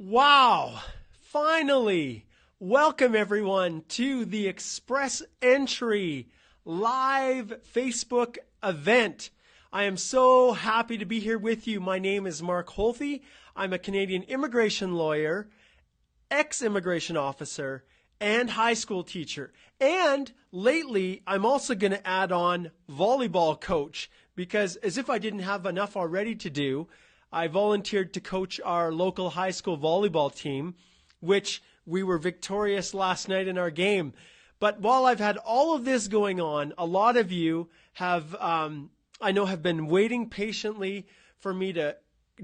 Wow! Finally! Welcome everyone to the Express Entry live Facebook event. I am so happy to be here with you. My name is Mark Holthe. I'm a Canadian immigration lawyer, ex-immigration officer, and high school teacher. And lately, I'm also going to add on volleyball coach because as if I didn't have enough already to do, I volunteered to coach our local high school volleyball team, which we were victorious last night in our game. But while I've had all of this going on, a lot of you have, I know, have been waiting patiently for me to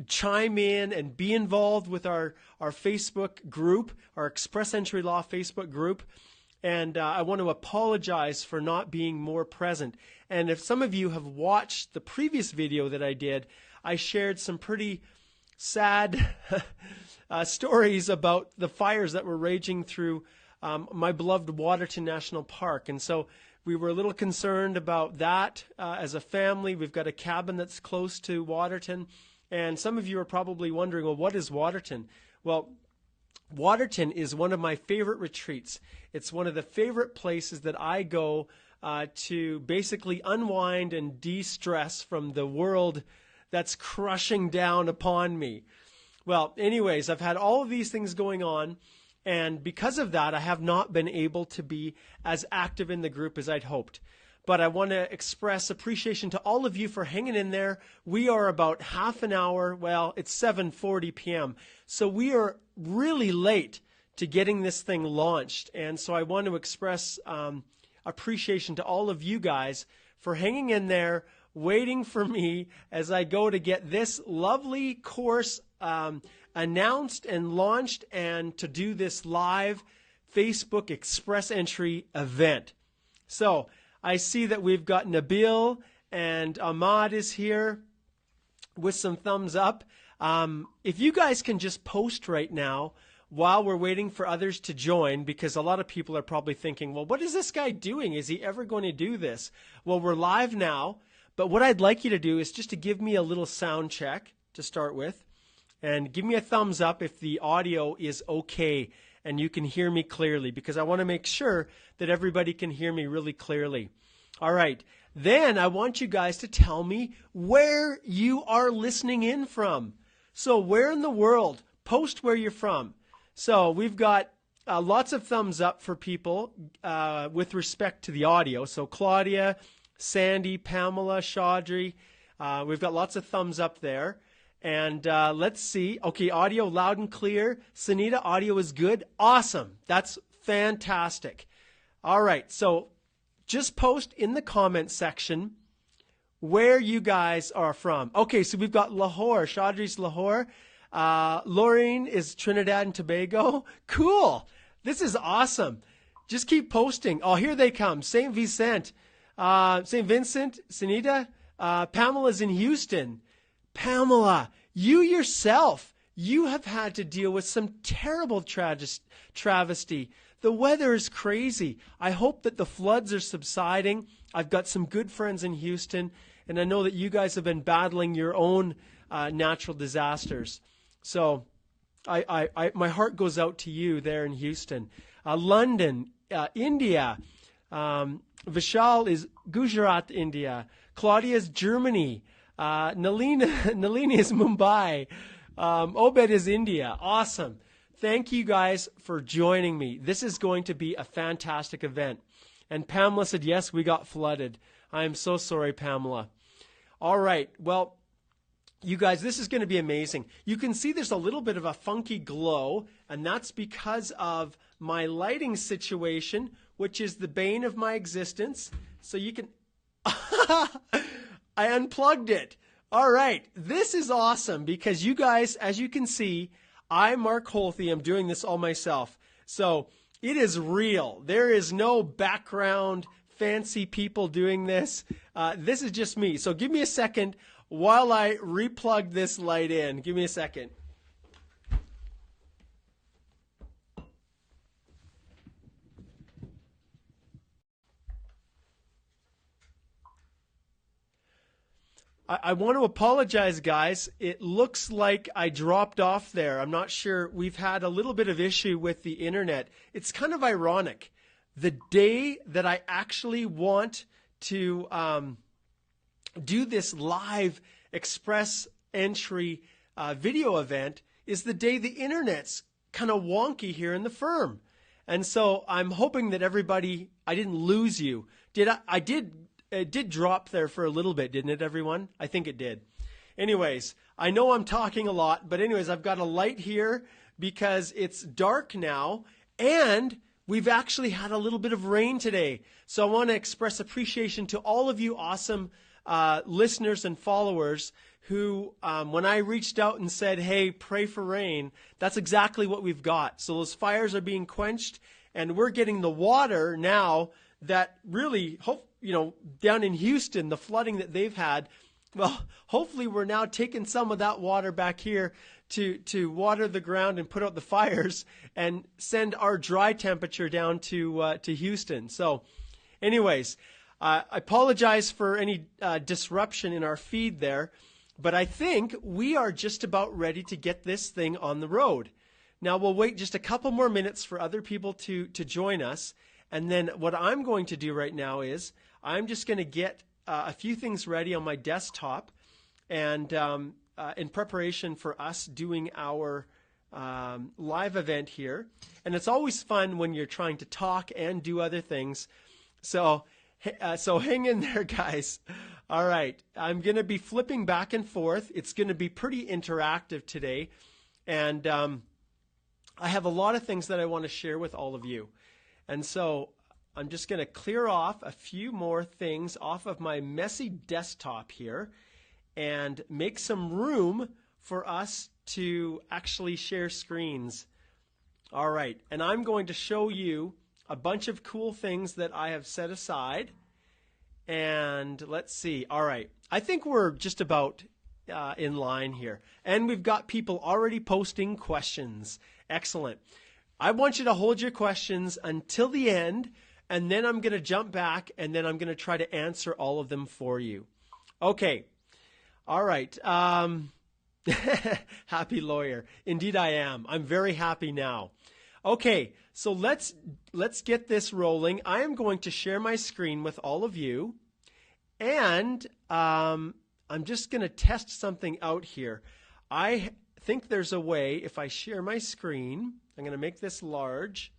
chime in and be involved with our Facebook group, our Express Entry Law Facebook group. And I want to apologize for not being more present. And if some of you have watched the previous video that I did, I shared some pretty sad stories about the fires that were raging through my beloved Waterton National Park. And so we were a little concerned about that as a family. We've got a cabin that's close to Waterton. And some of you are probably wondering, well, what is Waterton? Well, Waterton is one of my favorite retreats. It's one of the favorite places that I go to basically unwind and de-stress from the world that's crushing down upon me. Well, anyways, I've had all of these things going on, and because of that, I have not been able to be as active in the group as I'd hoped. But I want to express appreciation to all of you for hanging in there. We are about half an hour, well, it's 7:40 p.m., so we are really late to getting this thing launched. And so I want to express appreciation to all of you guys for hanging in there, waiting for me as I go to get this lovely course announced and launched and to do this live Facebook Express Entry event. So I see that we've got Nabil and Ahmad is here with some thumbs up. If you guys can just post right now while we're waiting for others to join, because a lot of people are probably thinking, well, what is this guy doing? Is he ever going to do this? Well, we're live now. But what I'd like you to do is just to give me a little sound check to start with, and give me a thumbs up if the audio is okay and you can hear me clearly, because I want to make sure that everybody can hear me really clearly. All right. Then I want you guys to tell me where you are listening in from. So where in the world? Post where you're from. So we've got lots of thumbs up for people with respect to the audio. So Claudia, Sandy, Pamela, Chaudhry, we've got lots of thumbs up there. And let's see. Okay, audio loud and clear. Sunita, audio is good. Awesome. That's fantastic. All right, so just post in the comment section where you guys are from. Okay, so we've got Lahore. Chaudhry's Lahore. Laureen is Trinidad and Tobago. Cool. This is awesome. Just keep posting. Oh, here they come. St. Vincent. St. Vincent, Sunita, Pamela's in Houston. Pamela, you yourself, you have had to deal with some terrible travesty. The weather is crazy. I hope that the floods are subsiding. I've got some good friends in Houston, and I know that you guys have been battling your own natural disasters. So my heart goes out to you there in Houston. London, India. Vishal is Gujarat, India. Claudia is Germany. Nalini is Mumbai. Obed is India. Awesome. Thank you guys for joining me. This is going to be a fantastic event. And Pamela said, yes, we got flooded. I am so sorry, Pamela. All right. Well, you guys, this is going to be amazing. You can see there's a little bit of a funky glow, and that's because of my lighting situation, which is the bane of my existence. So you can... I unplugged it. All right. This is awesome because you guys, as you can see, I, Mark Holthe, am doing this all myself. So it is real. There is no background fancy people doing this. This is just me. So give me a second while I replug this light in. Give me a second. I want to apologize, guys. It looks like I dropped off there. I'm not sure. We've had a little bit of issue with the internet. It's kind of ironic. The day that I actually want to do this live express entry video event is the day the internet's kind of wonky here in the firm. And so I'm hoping that I didn't lose you. It did drop there for a little bit, didn't it, everyone? I think it did. Anyways, I know I'm talking a lot, but anyways, I've got a light here because it's dark now, and we've actually had a little bit of rain today. So I want to express appreciation to all of you awesome listeners and followers who, when I reached out and said, hey, pray for rain, that's exactly what we've got. So those fires are being quenched, and we're getting the water now that really, down in Houston, the flooding that they've had, well, hopefully we're now taking some of that water back here to water the ground and put out the fires and send our dry temperature down to Houston. So anyways, I apologize for any disruption in our feed there, but I think we are just about ready to get this thing on the road. Now we'll wait just a couple more minutes for other people to join us. And then what I'm going to do right now is I'm just going to get a few things ready on my desktop and in preparation for us doing our live event here. And it's always fun when you're trying to talk and do other things. So hang in there, guys. All right. I'm going to be flipping back and forth. It's going to be pretty interactive today. And I have a lot of things that I want to share with all of you. And so I'm just going to clear off a few more things off of my messy desktop here and make some room for us to actually share screens. All right. And I'm going to show you a bunch of cool things that I have set aside. And let's see. All right. I think we're just about in line here. And we've got people already posting questions. Excellent. I want you to hold your questions until the end, and then I'm going to jump back, and then I'm going to try to answer all of them for you. Okay. All right. Happy lawyer. Indeed I am. I'm very happy now. Okay. So let's get this rolling. I am going to share my screen with all of you, and I'm just going to test something out here. I think there's a way, if I share my screen, I'm going to make this large,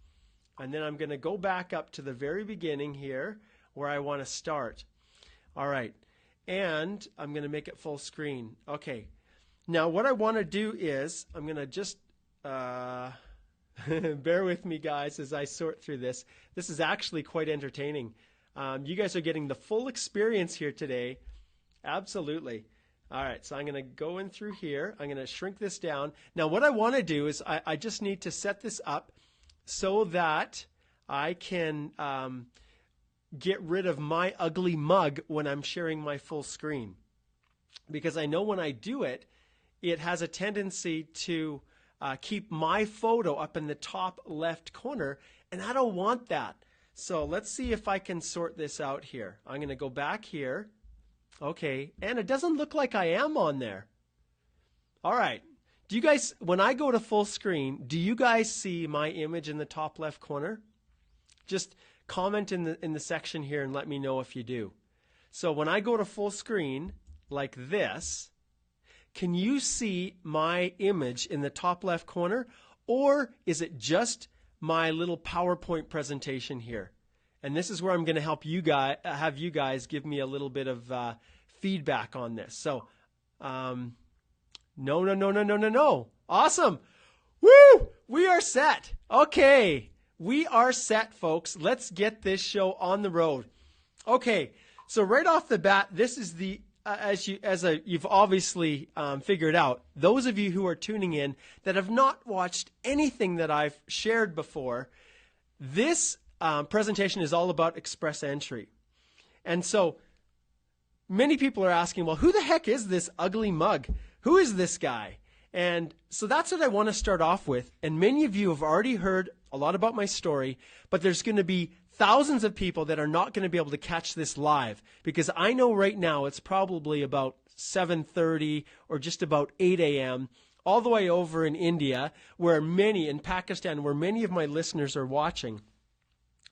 and then I'm going to go back up to the very beginning here where I want to start. All right, and I'm going to make it full screen. Okay, now what I want to do is I'm going to just bear with me, guys, as I sort through this. This is actually quite entertaining. You guys are getting the full experience here today. Absolutely. All right, so I'm going to go in through here. I'm going to shrink this down. Now, what I want to do is I just need to set this up so that I can get rid of my ugly mug when I'm sharing my full screen. Because I know when I do it, it has a tendency to keep my photo up in the top left corner, and I don't want that. So let's see if I can sort this out here. I'm going to go back here. Okay, and it doesn't look like I am on there. All right. Do you guys, when I go to full screen, do you guys see my image in the top left corner? Just comment in the section here and let me know if you do. So when I go to full screen like this, can you see my image in the top left corner, or is it just my little PowerPoint presentation here? And this is where I'm going to help you guys, have you guys give me a little bit of feedback on this. So, no. Awesome. Woo! We are set. Okay. We are set, folks. Let's get this show on the road. Okay. So right off the bat, this is the, you've obviously figured out, those of you who are tuning in that have not watched anything that I've shared before, this presentation is all about Express Entry. And so many people are asking, well, who the heck is this ugly mug? Who is this guy? And so that's what I want to start off with. And many of you have already heard a lot about my story, but there's going to be thousands of people that are not going to be able to catch this live, because I know right now it's probably about 7:30 or just about 8 a.m., all the way over in India, in Pakistan, where many of my listeners are watching.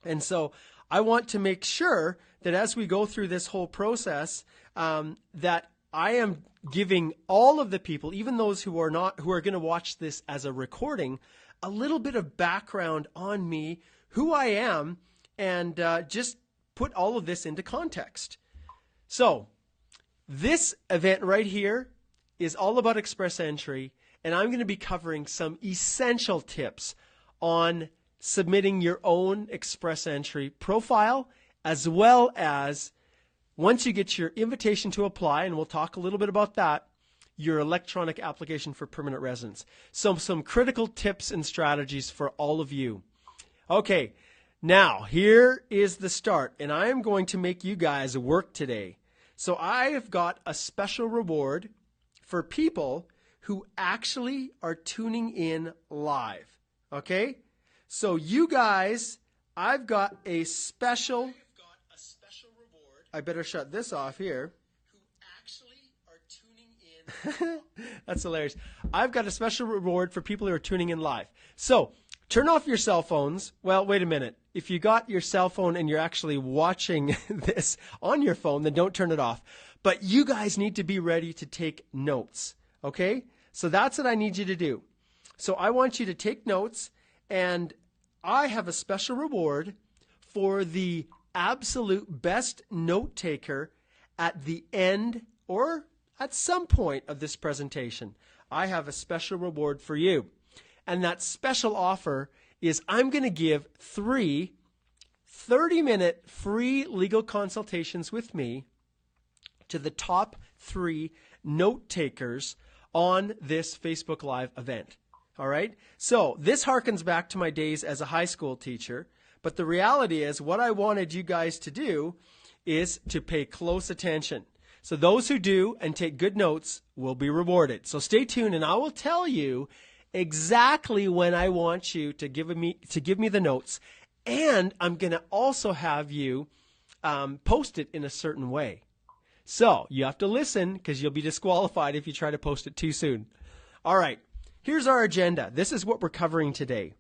And so I want to make sure that as we go through this whole process, that I am giving all of the people, even those who are going to watch this as a recording, a little bit of background on me, who I am, and just put all of this into context. So this event right here is all about Express Entry, and I'm going to be covering some essential tips on submitting your own Express Entry profile, as well as once you get your invitation to apply, and we'll talk a little bit about that, your electronic application for permanent residence. So some critical tips and strategies for all of you. Okay, now here is the start, and I am going to make you guys work today. So I have got a special reward for people who actually are tuning in live. Okay? So you guys, I've got a special reward. I better shut this off here. Who actually are tuning in. That's hilarious. I've got a special reward for people who are tuning in live. So turn off your cell phones. Well, wait a minute. If you got your cell phone and you're actually watching this on your phone, then don't turn it off. But you guys need to be ready to take notes. Okay? So that's what I need you to do. So I want you to take notes, and I have a special reward for the absolute best note taker at the end or at some point of this presentation. I have a special reward for you. And that special offer is I'm going to give 3 30-minute free legal consultations with me to the top 3 note takers on this Facebook Live event. All right? So this harkens back to my days as a high school teacher, but the reality is what I wanted you guys to do is to pay close attention. So those who do and take good notes will be rewarded. So stay tuned, and I will tell you exactly when I want you to give me the notes, and I'm going to also have you post it in a certain way. So you have to listen, because you'll be disqualified if you try to post it too soon. All right, here's our agenda. This is what we're covering today.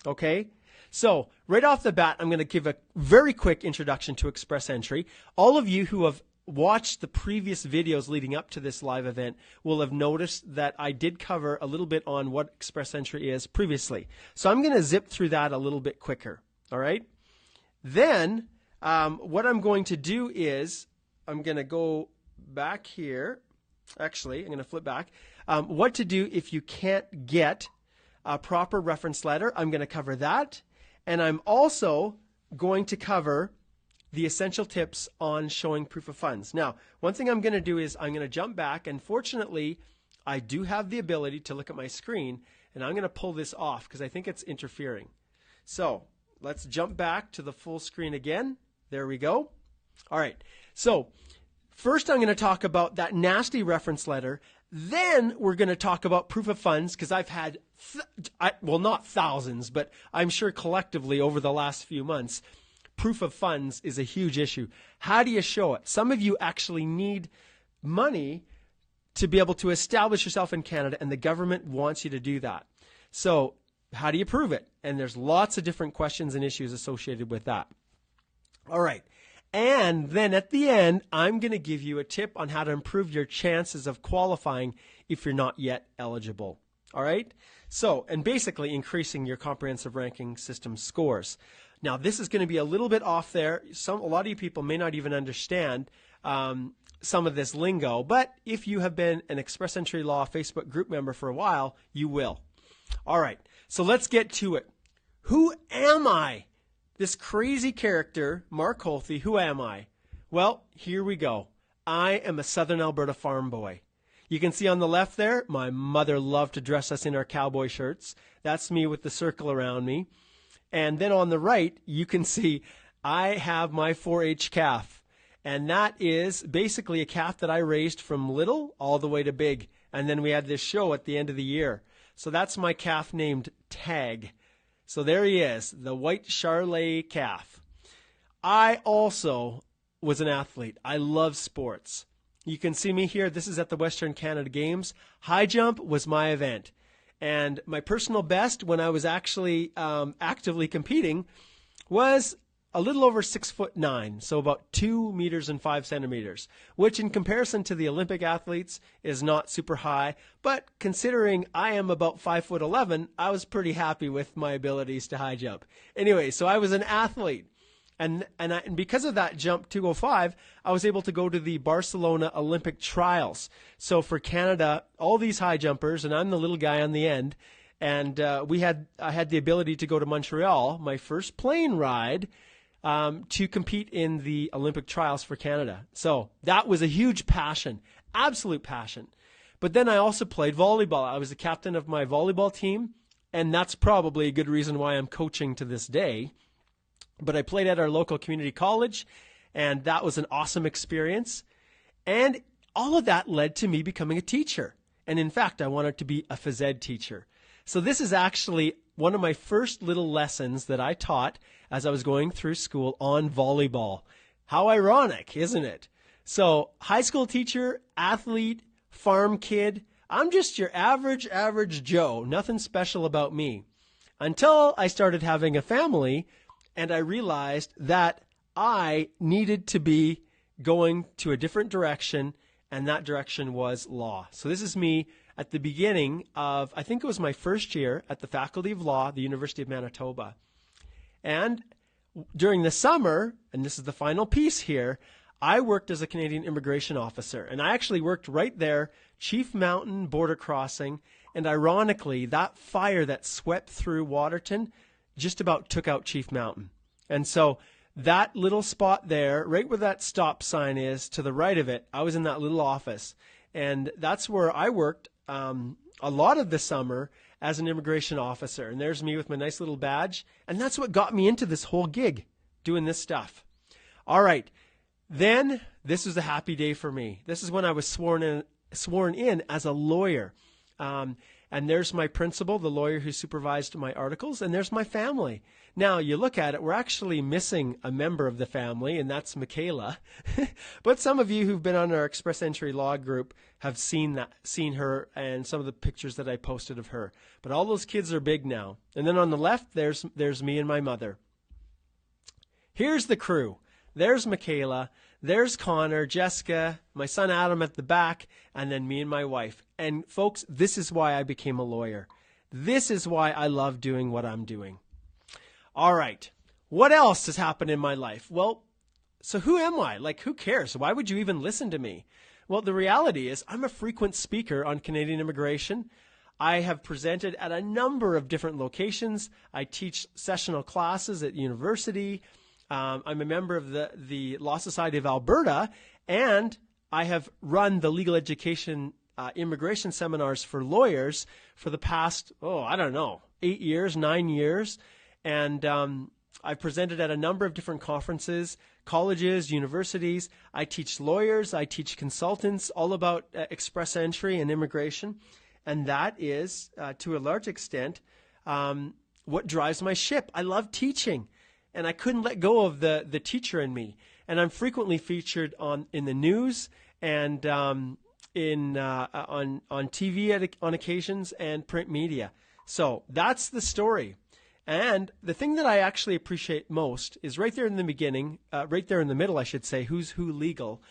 Okay? So right off the bat, I'm going to give a very quick introduction to Express Entry. All of you who have watched the previous videos leading up to this live event will have noticed that I did cover a little bit on what Express Entry is previously. So I'm going to zip through that a little bit quicker. All right? Then what I'm going to do is I'm going to go back here. Actually, I'm going to flip back. What to do if you can't get a proper reference letter. I'm going to cover that. And I'm also going to cover the essential tips on showing proof of funds. Now, one thing I'm going to do is I'm going to jump back, and fortunately, I do have the ability to look at my screen, and I'm going to pull this off because I think it's interfering. So let's jump back to the full screen again. There we go. All right. So first I'm going to talk about that nasty reference letter. Then we're going to talk about proof of funds, because I've had, well, not thousands, but I'm sure collectively over the last few months, proof of funds is a huge issue. How do you show it? Some of you actually need money to be able to establish yourself in Canada, and the government wants you to do that. So how do you prove it? And there's lots of different questions and issues associated with that. All right. And then at the end, I'm going to give you a tip on how to improve your chances of qualifying if you're not yet eligible. All right? So, and basically increasing your comprehensive ranking system scores. Now, this is going to be a little bit off there. A lot of you people may not even understand some of this lingo, but if you have been an Express Entry Law Facebook group member for a while, you will. All right, so let's get to it. Who am I? This crazy character, Mark Holthe, who am I? Well, here we go. I am a Southern Alberta farm boy. You can see on the left there, my mother loved to dress us in our cowboy shirts. That's me with the circle around me. And then on the right, you can see I have my 4-H calf. And that is basically a calf that I raised from little all the way to big. And then we had this show at the end of the year. So that's my calf named Tag. So there he is, the white Charolais calf. I also was an athlete. I love sports. You can see me here. This is at the Western Canada Games. High jump was my event. And my personal best when I was actually actively competing was a little over 6'9", so about 2 meters and 5 centimeters, which in comparison to the Olympic athletes is not super high. But considering I am about 5'11", I was pretty happy with my abilities to high jump. Anyway, so I was an athlete. And because of that jump 205, I was able to go to the Barcelona Olympic trials. So for Canada, all these high jumpers, and I'm the little guy on the end, and I had the ability to go to Montreal, my first plane ride, to compete in the Olympic trials for Canada. So that was a huge passion, absolute passion. But then I also played volleyball. I was the captain of my volleyball team, and that's probably a good reason why I'm coaching to this day. But I played at our local community college, and that was an awesome experience. And all of that led to me becoming a teacher. And in fact, I wanted to be a phys ed teacher. So this is actually one of my first little lessons that I taught as I was going through school on volleyball. How ironic, isn't it? So high school teacher, athlete, farm kid, I'm just your average Joe. Nothing special about me. Until I started having a family, and I realized that I needed to be going to a different direction, and that direction was law. So this is me at the beginning of, I think it was my first year at the Faculty of Law, the University of Manitoba. And during the summer, and this is the final piece here, I worked as a Canadian immigration officer. And I actually worked right there, Chief Mountain border crossing. And ironically, that fire that swept through Waterton just about took out Chief Mountain. And so that little spot there, right where that stop sign is, to the right of it, I was in that little office. And that's where I worked a lot of the summer as an immigration officer. And there's me with my nice little badge. And that's what got me into this whole gig, doing this stuff. All right. Then this was a happy day for me. This is when I was sworn in as a lawyer. And there's my principal, the lawyer who supervised my articles, and there's my family. Now, you look at it, we're actually missing a member of the family, and that's Michaela. But some of you who've been on our Express Entry Law group have seen her and some of the pictures that I posted of her. But all those kids are big now. And then on the left, there's me and my mother. Here's the crew. There's Michaela, there's Connor, Jessica, my son Adam at the back, and then me and my wife. And folks, this is why I became a lawyer. This is why I love doing what I'm doing. All right, what else has happened in my life? Well, so who am I? Like, who cares? Why would you even listen to me? Well, the reality is I'm a frequent speaker on Canadian immigration. I have presented at a number of different locations. I teach sessional classes at university. I'm a member of the Law Society of Alberta, and I have run the legal education immigration seminars for lawyers for the past, 8 years, 9 years. And I've presented at a number of different conferences, colleges, universities. I teach lawyers, I teach consultants all about express entry and immigration. And that is, to a large extent, what drives my ship. I love teaching. And I couldn't let go of the teacher in me. And I'm frequently featured in the news and on TV on occasions and print media. So that's the story. And the thing that I actually appreciate most is right there in the beginning, right there in the middle, I should say, Who's Who Legal.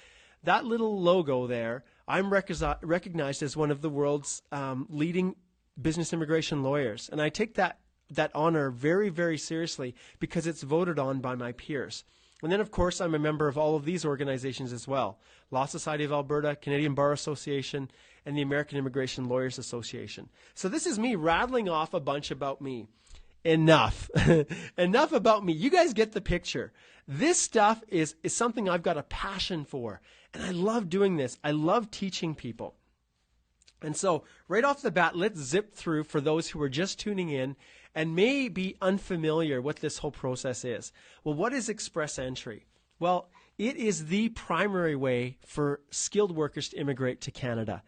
That little logo there, I'm recognized as one of the world's leading business immigration lawyers. And I take that honor very, very seriously because it's voted on by my peers. And then, of course, I'm a member of all of these organizations as well. Law Society of Alberta, Canadian Bar Association, and the American Immigration Lawyers Association. So this is me rattling off a bunch about me. Enough. Enough about me. You guys get the picture. This stuff is something I've got a passion for. And I love doing this. I love teaching people. And so right off the bat, let's zip through for those who are just tuning in and may be unfamiliar what this whole process is. Well, what is express entry? Well, it is the primary way for skilled workers to immigrate to Canada.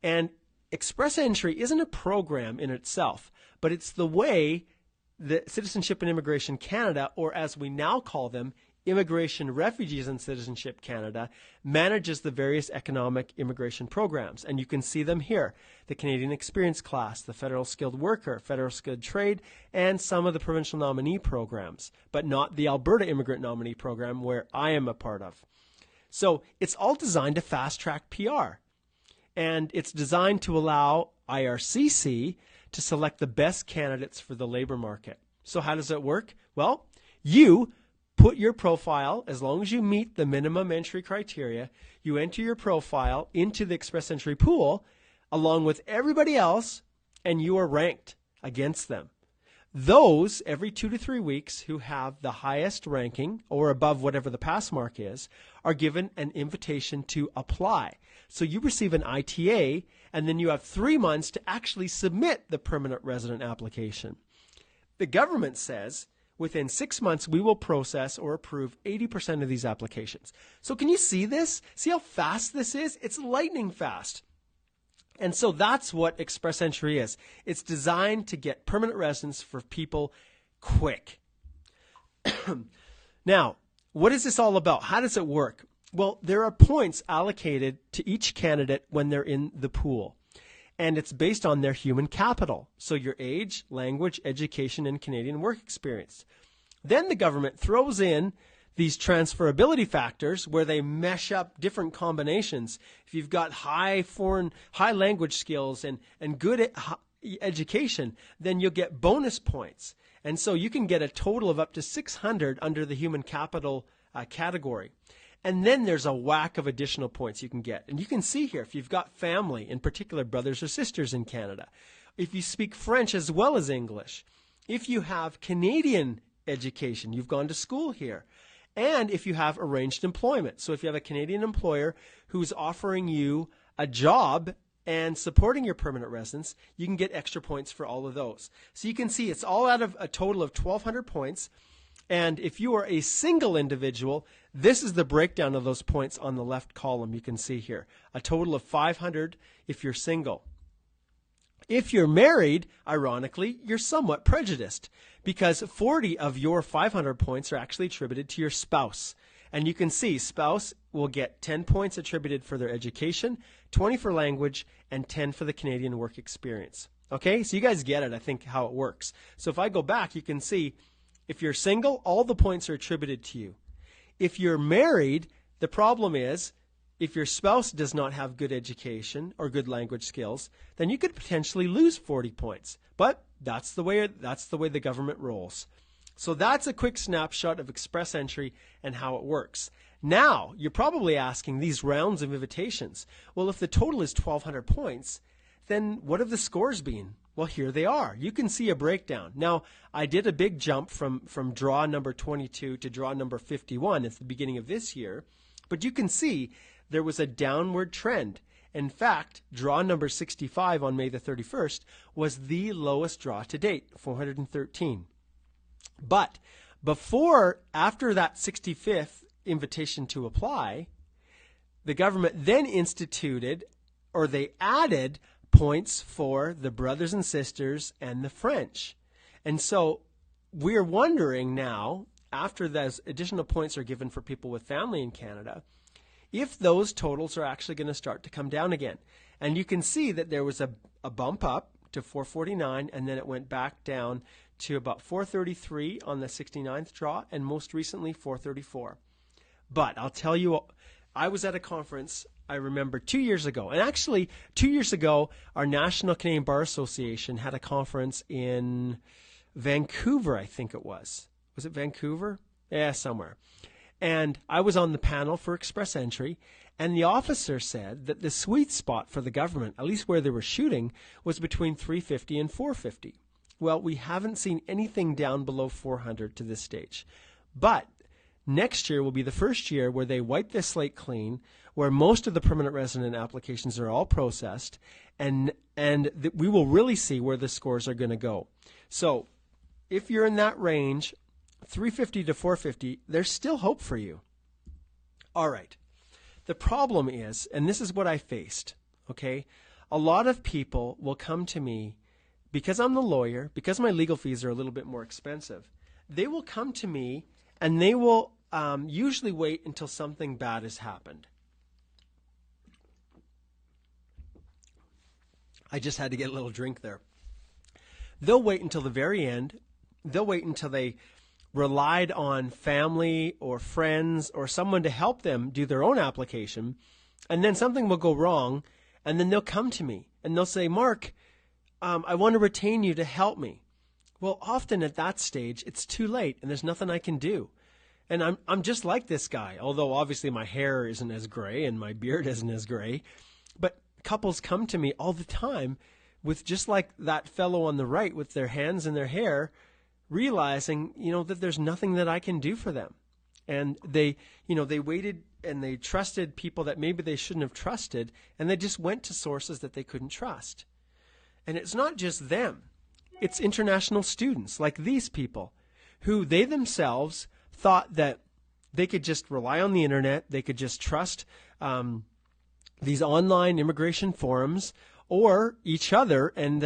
And express entry isn't a program in itself, but it's the way that Citizenship and Immigration Canada, or as we now call them, Immigration, Refugees and Citizenship Canada manages the various economic immigration programs, and you can see them here. The Canadian Experience Class, the Federal Skilled Worker, Federal Skilled Trade, and some of the provincial nominee programs, but not the Alberta Immigrant Nominee Program where I am a part of. So it's all designed to fast-track PR, and it's designed to allow IRCC to select the best candidates for the labor market. So how does it work? Well, you put your profile, as long as you meet the minimum entry criteria, you enter your profile into the Express Entry pool along with everybody else, and you are ranked against them. Those, every 2 to 3 weeks, who have the highest ranking or above whatever the pass mark is, are given an invitation to apply. So you receive an ITA, and then you have 3 months to actually submit the permanent resident application. The government says within 6 months, we will process or approve 80% of these applications. So can you see this? See how fast this is? It's lightning fast. And so that's what Express Entry is. It's designed to get permanent residence for people quick. Now, what is this all about? How does it work? Well, there are points allocated to each candidate when they're in the pool. And it's based on their human capital. So your age, language, education, and Canadian work experience. Then the government throws in these transferability factors where they mesh up different combinations. If you've got high language skills and good education, then you'll get bonus points. And so you can get a total of up to 600 under the human capital category. And then there's a whack of additional points you can get. And you can see here, if you've got family, in particular brothers or sisters in Canada, if you speak French as well as English, if you have Canadian education, you've gone to school here, and if you have arranged employment. So if you have a Canadian employer who's offering you a job and supporting your permanent residence, you can get extra points for all of those. So you can see it's all out of a total of 1,200 points. And if you are a single individual, this is the breakdown of those points on the left column you can see here. A total of 500 if you're single. If you're married, ironically, you're somewhat prejudiced because 40 of your 500 points are actually attributed to your spouse. And you can see spouse will get 10 points attributed for their education, 20 for language, and 10 for the Canadian work experience. Okay, so you guys get it, I think, how it works. So if I go back, you can see if you're single, all the points are attributed to you. If you're married, the problem is if your spouse does not have good education or good language skills, then you could potentially lose 40 points. But that's the way the government rolls. So that's a quick snapshot of Express Entry and how it works. Now, you're probably asking these rounds of invitations. Well, if the total is 1,200 points, then what have the scores been? Well, here they are. You can see a breakdown. Now, I did a big jump from draw number 22 to draw number 51 at the beginning of this year, but you can see there was a downward trend. In fact, draw number 65 on May the 31st was the lowest draw to date, 413. But after that 65th invitation to apply, the government then instituted, or they added, points for the brothers and sisters and the French. And so we're wondering now, after those additional points are given for people with family in Canada, if those totals are actually going to start to come down again. And you can see that there was a bump up to 449, and then it went back down to about 433 on the 69th draw, and most recently 434. But I'll tell you, I was at a conference, I remember 2 years ago. And actually, 2 years ago, our National Canadian Bar Association had a conference in Vancouver, I think it was. Was it Vancouver? Yeah, somewhere. And I was on the panel for Express Entry, and the officer said that the sweet spot for the government, at least where they were shooting, was between 350 and 450. Well, we haven't seen anything down below 400 to this stage. But next year will be the first year where they wipe this slate clean, where most of the permanent resident applications are all processed, and we will really see where the scores are going to go. So if you're in that range, 350 to 450, there's still hope for you. All right. The problem is, and this is what I faced, okay? A lot of people will come to me, because I'm the lawyer, because my legal fees are a little bit more expensive, they will come to me and they will usually wait until something bad has happened. I just had to get a little drink there. They'll wait until the very end. They'll wait until they relied on family or friends or someone to help them do their own application, and then something will go wrong, and then they'll come to me and they'll say, Mark, I want to retain you to help me. Well, often at that stage, it's too late and there's nothing I can do. And I'm just like this guy, although obviously my hair isn't as gray and my beard isn't as gray. But couples come to me all the time with just like that fellow on the right with their hands in their hair, realizing, that there's nothing that I can do for them. And they waited and they trusted people that maybe they shouldn't have trusted, and they just went to sources that they couldn't trust. And it's not just them. It's international students like these people who they themselves thought that they could just rely on the internet, they could just trust these online immigration forums or each other and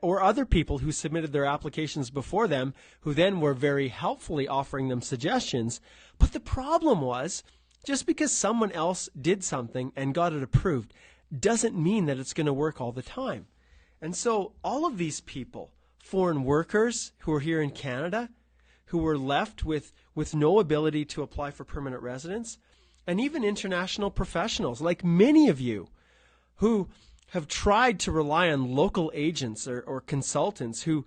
or other people who submitted their applications before them, who then were very helpfully offering them suggestions. But the problem was, just because someone else did something and got it approved doesn't mean that it's going to work all the time. And so all of these people, foreign workers who are here in Canada, who were left with no ability to apply for permanent residence, and even international professionals like many of you who have tried to rely on local agents or consultants who,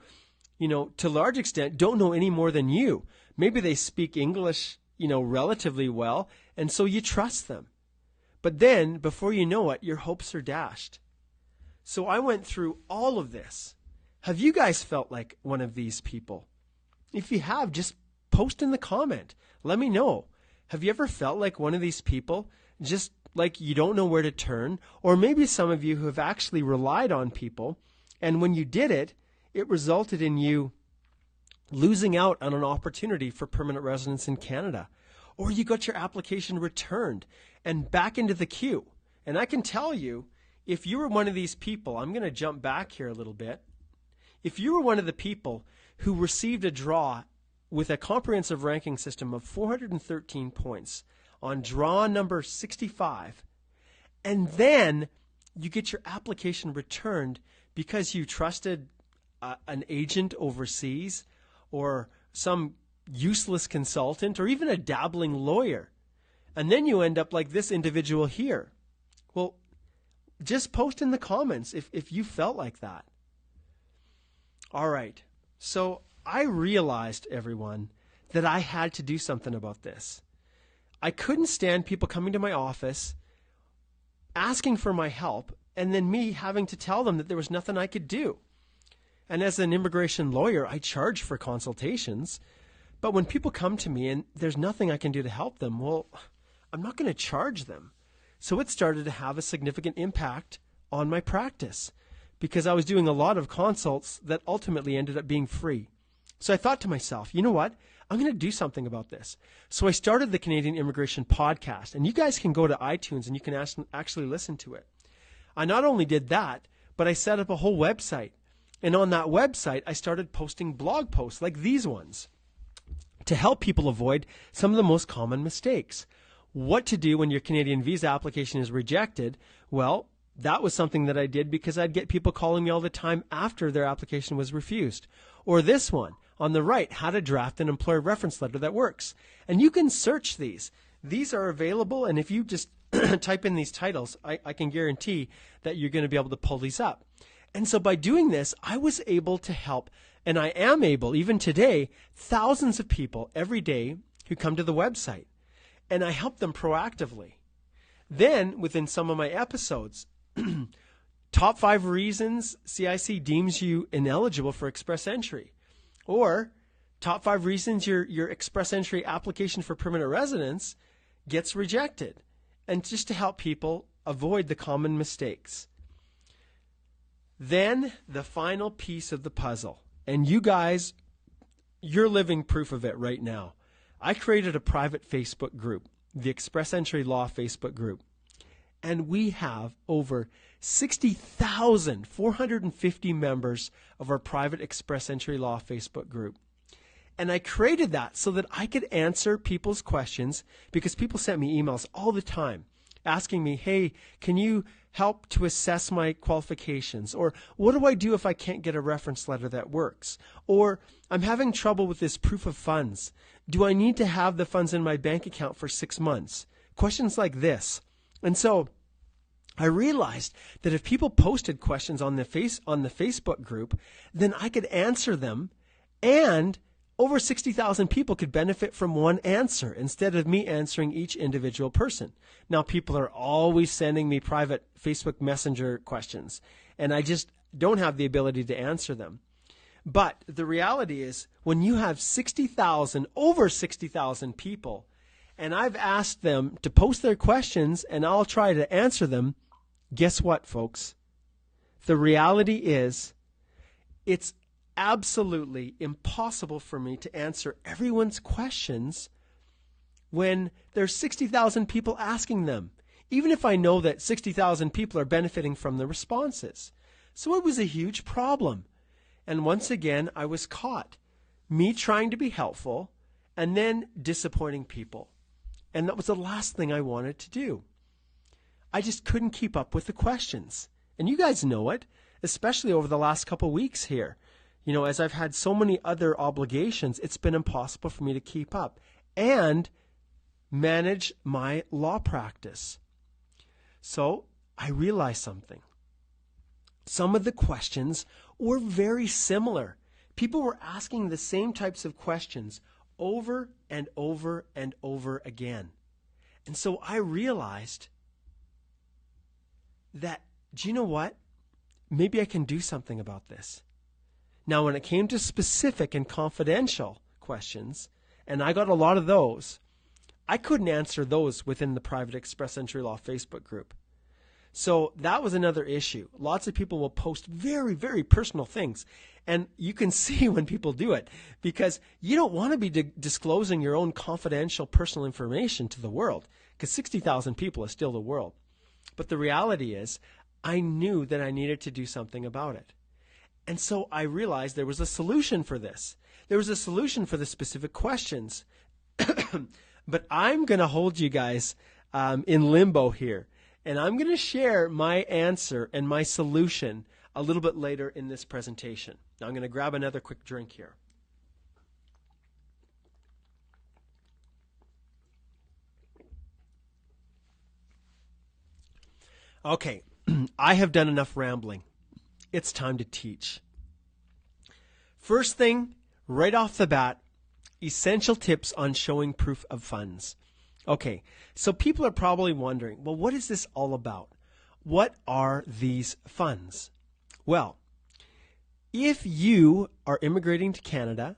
to a large extent don't know any more than you. Maybe they speak English, relatively well, and so you trust them. But then, before you know it, your hopes are dashed. So I went through all of this. Have you guys felt like one of these people? If you have, just post in the comment. Let me know. Have you ever felt like one of these people, just like you don't know where to turn? Or maybe some of you who have actually relied on people, and when you did it, it resulted in you losing out on an opportunity for permanent residence in Canada. Or you got your application returned and back into the queue. And I can tell you, if you were one of these people, I'm going to jump back here a little bit. If you were one of the people who received a draw with a comprehensive ranking system of 413 points on draw number 65, and then you get your application returned because you trusted an agent overseas or some useless consultant or even a dabbling lawyer, and then you end up like this individual here. Well, just post in the comments if you felt like that. All right. So I realized, everyone, that I had to do something about this. I couldn't stand people coming to my office asking for my help and then me having to tell them that there was nothing I could do. And as an immigration lawyer, I charge for consultations. But when people come to me and there's nothing I can do to help them, well, I'm not going to charge them. So it started to have a significant impact on my practice because I was doing a lot of consults that ultimately ended up being free. So I thought to myself, you know what? I'm going to do something about this. So I started the Canadian Immigration Podcast, and you guys can go to iTunes and you can actually listen to it. I not only did that, but I set up a whole website. And on that website, I started posting blog posts like these ones to help people avoid some of the most common mistakes. What to do when your Canadian visa application is rejected? Well, that was something that I did because I'd get people calling me all the time after their application was refused. Or this one on the right, how to draft an employer reference letter that works. And you can search these. These are available, and if you just type in these titles, I can guarantee that you're going to be able to pull these up. And so by doing this, I was able to help, and I am able, even today, thousands of people every day who come to the website. And I help them proactively. Then, within some of my episodes, top 5 reasons CIC deems you ineligible for express entry. Or top 5 reasons your express entry application for permanent residence gets rejected. And just to help people avoid the common mistakes. Then the final piece of the puzzle. And you guys, you're living proof of it right now. I created a private Facebook group, the Express Entry Law Facebook group. And we have over 60,450 members of our private Express Entry Law Facebook group. And I created that so that I could answer people's questions, because people sent me emails all the time asking me, hey, can you help to assess my qualifications? Or what do I do if I can't get a reference letter that works? Or I'm having trouble with this proof of funds. Do I need to have the funds in my bank account for 6 months? Questions like this. And so I realized that if people posted questions on the Facebook group, then I could answer them, and over 60,000 people could benefit from one answer instead of me answering each individual person. Now, people are always sending me private Facebook Messenger questions, and I just don't have the ability to answer them. But the reality is, when you have over 60,000 people, and I've asked them to post their questions and I'll try to answer them, guess what, folks? The reality is, it's absolutely impossible for me to answer everyone's questions when there's 60,000 people asking them, even if I know that 60,000 people are benefiting from the responses. So it was a huge problem. And once again, I was caught. Me trying to be helpful and then disappointing people. And that was the last thing I wanted to do. I just couldn't keep up with the questions. And you guys know it, especially over the last couple weeks here. You know, as I've had so many other obligations, it's been impossible for me to keep up and manage my law practice. So I realized something. Some of the questions were very similar. People were asking the same types of questions over and over and over again. And so I realized that, do you know what? Maybe I can do something about this. Now, when it came to specific and confidential questions, and I got a lot of those, I couldn't answer those within the Private Express Entry Law Facebook group. So that was another issue. Lots of people will post very, very personal things. And you can see when people do it, because you don't want to be disclosing your own confidential personal information to the world, because 60,000 people is still the world. But the reality is, I knew that I needed to do something about it. And so I realized there was a solution for this. There was a solution for the specific questions. But I'm going to hold you guys in limbo here. And I'm going to share my answer and my solution a little bit later in this presentation. Now I'm going to grab another quick drink here. Okay, I have done enough rambling. It's time to teach. First thing, right off the bat, essential tips on showing proof of funds. Okay, so people are probably wondering, well, what is this all about? What are these funds? Well, if you are immigrating to Canada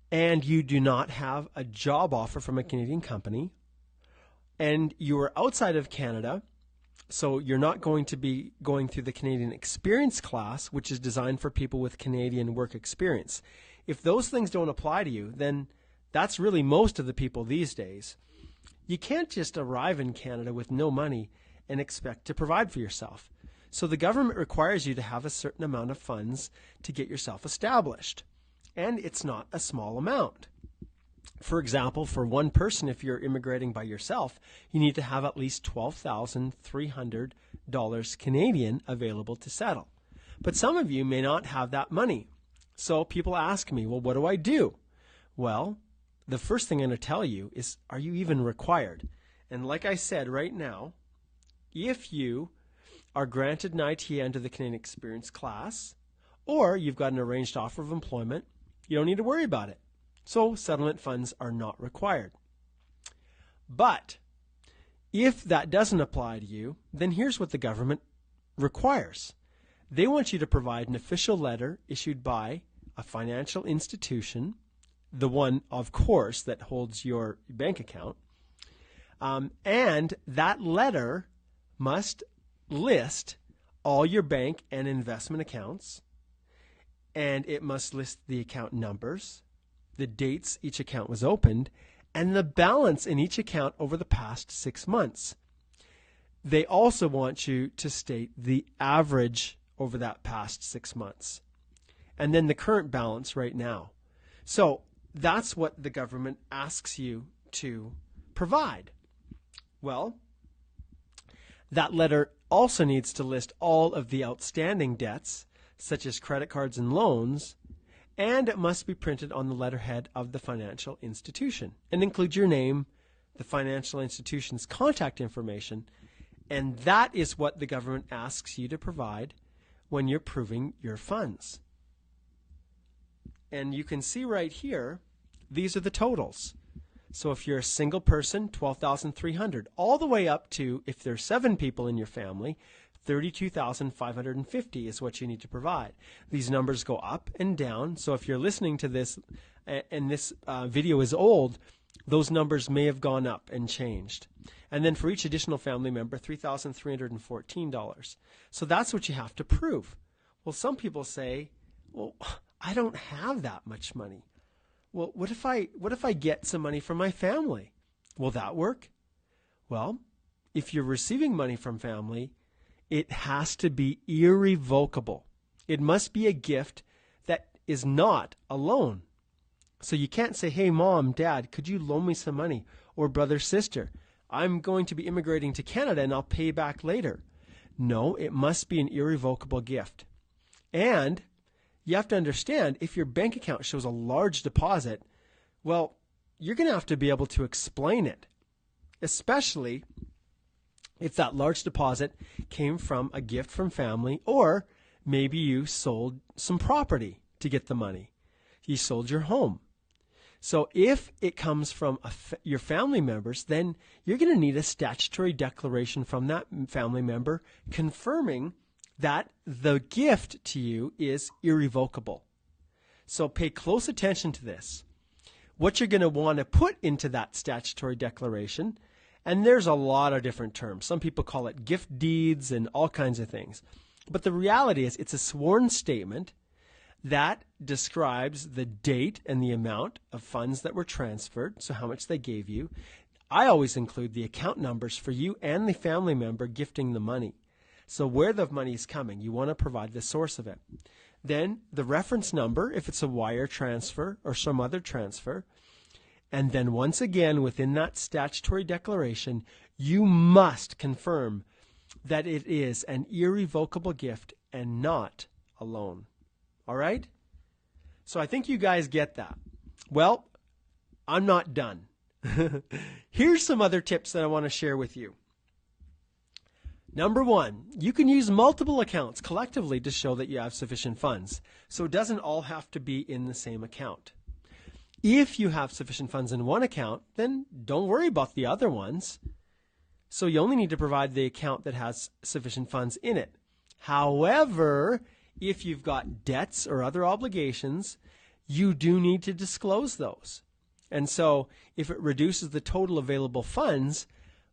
and you do not have a job offer from a Canadian company, and you are outside of Canada, so you're not going to be going through the Canadian Experience class, which is designed for people with Canadian work experience. If those things don't apply to you, then that's really most of the people these days. You can't just arrive in Canada with no money and expect to provide for yourself. So the government requires you to have a certain amount of funds to get yourself established. And it's not a small amount. For example, for one person, if you're immigrating by yourself, you need to have at least $12,300 Canadian available to settle. But some of you may not have that money. So people ask me, well, what do I do? Well, the first thing I'm going to tell you is, are you even required? And like I said right now, if you are granted an ITA under the Canadian Experience class, or you've got an arranged offer of employment, you don't need to worry about it. So settlement funds are not required. But if that doesn't apply to you, then here's what the government requires. They want you to provide an official letter issued by a financial institution, the one, of course, that holds your bank account, and that letter must list all your bank and investment accounts, and it must list the account numbers, the dates each account was opened, and the balance in each account over the past 6 months. They also want you to state the average over that past 6 months, and then the current balance right now. So that's what the government asks you to provide. Well, that letter also needs to list all of the outstanding debts, such as credit cards and loans, and it must be printed on the letterhead of the financial institution and include your name, the financial institution's contact information, and that is what the government asks you to provide when you're proving your funds. And you can see right here, these are the totals. So if you're a single person, $12,300, all the way up to, if there's 7 people in your family, $32,550 is what you need to provide. These numbers go up and down. So if you're listening to this and this video is old, those numbers may have gone up and changed. And then for each additional family member, $3,314. So that's what you have to prove. Well, some people say, well, I don't have that much money. Well, what if I get some money from my family? Will that work? Well, if you're receiving money from family, it has to be irrevocable. It must be a gift that is not a loan. So you can't say, hey, mom, dad, could you loan me some money? Or brother, sister, I'm going to be immigrating to Canada and I'll pay back later. No, it must be an irrevocable gift. And you have to understand, if your bank account shows a large deposit, well, you're going to have to be able to explain it, especially if that large deposit came from a gift from family, or maybe you sold some property to get the money. You sold your home. So if it comes from your family members, then you're going to need a statutory declaration from that family member confirming that the gift to you is irrevocable. So pay close attention to this. What you're going to want to put into that statutory declaration, and there's a lot of different terms. Some people call it gift deeds and all kinds of things. But the reality is it's a sworn statement that describes the date and the amount of funds that were transferred, so how much they gave you. I always include the account numbers for you and the family member gifting the money. So where the money is coming, you want to provide the source of it. Then the reference number, if it's a wire transfer or some other transfer. And then once again, within that statutory declaration, you must confirm that it is an irrevocable gift and not a loan. All right? So I think you guys get that. Well, I'm not done. Here's some other tips that I want to share with you. Number 1, you can use multiple accounts collectively to show that you have sufficient funds. So it doesn't all have to be in the same account. If you have sufficient funds in one account, then don't worry about the other ones. So you only need to provide the account that has sufficient funds in it. However, if you've got debts or other obligations, you do need to disclose those. And so if it reduces the total available funds,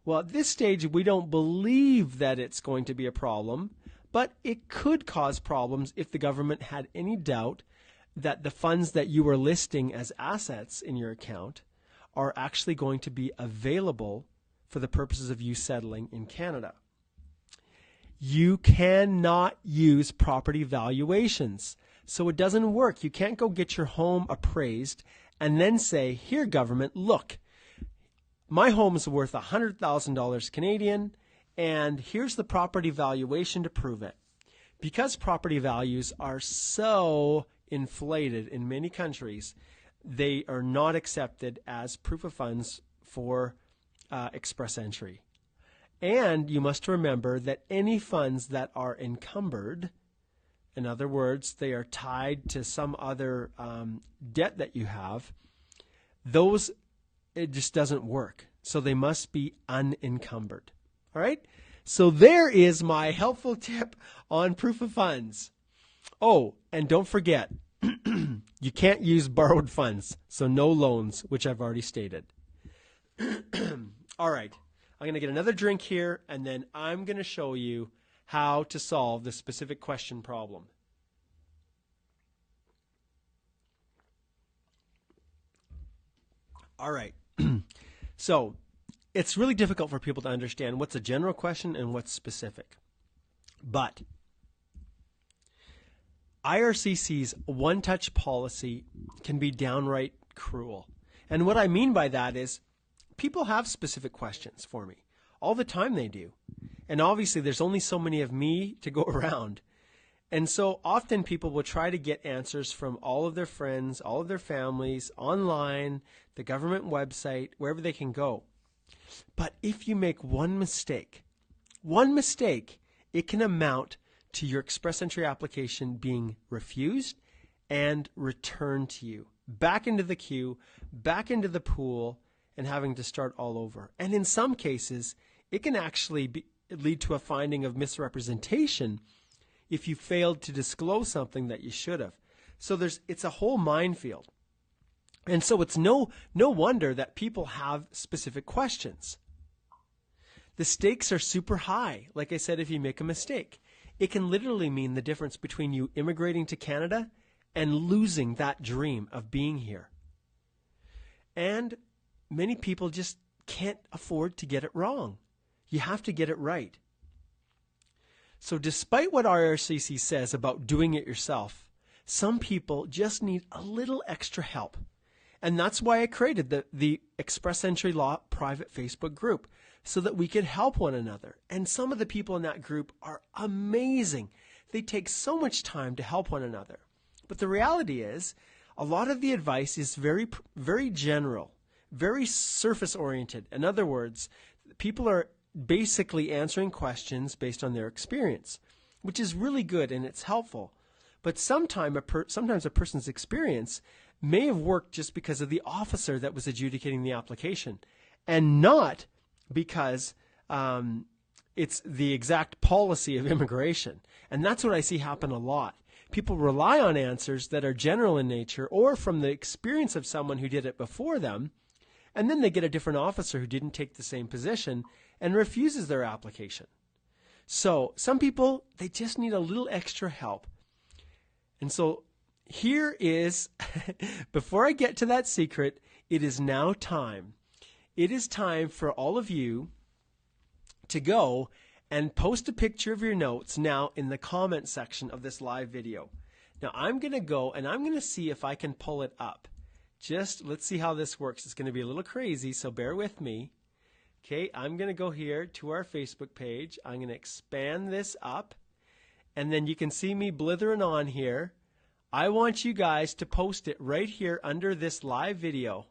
well, at this stage, we don't believe that it's going to be a problem, but it could cause problems if the government had any doubt that the funds that you are listing as assets in your account are actually going to be available for the purposes of you settling in Canada. You cannot use property valuations, so it doesn't work. You can't go get your home appraised and then say, here, government, look, my home is worth $100,000 Canadian, and here's the property valuation to prove it. Because property values are so inflated in many countries, they are not accepted as proof of funds for express entry. And you must remember that any funds that are encumbered, in other words, they are tied to some other debt that you have, those it just doesn't work. So they must be unencumbered. All right? So there is my helpful tip on proof of funds. Oh, and don't forget, you can't use borrowed funds, so no loans, which I've already stated. All right, I'm going to get another drink here, and then I'm going to show you how to solve the specific question problem. All right. So it's really difficult for people to understand what's a general question and what's specific. But IRCC's one-touch policy can be downright cruel. And what I mean by that is people have specific questions for me. All the time they do. And obviously there's only so many of me to go around. And so often people will try to get answers from all of their friends, all of their families, online, the government website, wherever they can go. But if you make one mistake, it can amount to your Express Entry application being refused and returned to you. Back into the queue, back into the pool, and having to start all over. And in some cases, it can actually lead to a finding of misrepresentation if you failed to disclose something that you should have. So it's a whole minefield. And so it's no wonder that people have specific questions. The stakes are super high. Like I said, if you make a mistake, it can literally mean the difference between you immigrating to Canada and losing that dream of being here. And many people just can't afford to get it wrong. You have to get it right. So despite what IRCC says about doing it yourself, some people just need a little extra help. And that's why I created the Express Entry Law private Facebook group, so that we could help one another. And some of the people in that group are amazing. They take so much time to help one another. But the reality is, a lot of the advice is very, very general, very surface oriented. In other words, people are basically answering questions based on their experience, which is really good and it's helpful. But sometimes a person's experience may have worked just because of the officer that was adjudicating the application, and not because it's the exact policy of immigration. And that's what I see happen a lot. People rely on answers that are general in nature or from the experience of someone who did it before them, and then they get a different officer who didn't take the same position and refuses their application. So some people, they just need a little extra help. And so here is, before I get to that secret, it is now time. It is time for all of you to go and post a picture of your notes now in the comment section of this live video. Now I'm going to go and I'm going to see if I can pull it up. Let's see how this works. It's going to be a little crazy, so bear with me. Okay, I'm going to go here to our Facebook page. I'm going to expand this up, and then you can see me blithering on here. I want you guys to post it right here under this live video.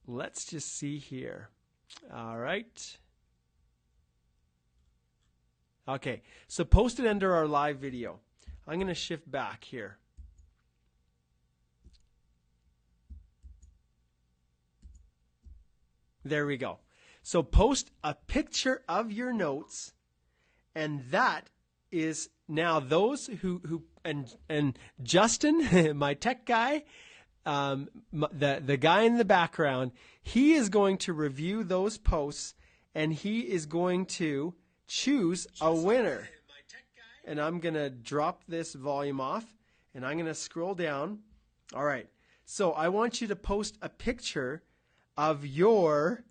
Let's just see here. All right. Okay, so post it under our live video. I'm going to shift back here. There we go. So post a picture of your notes, and that is now those who and Justin, my tech guy, the guy in the background, he is going to review those posts, and he is going to choose a winner. And I'm going to drop this volume off, and I'm going to scroll down. All right. So I want you to post a picture of your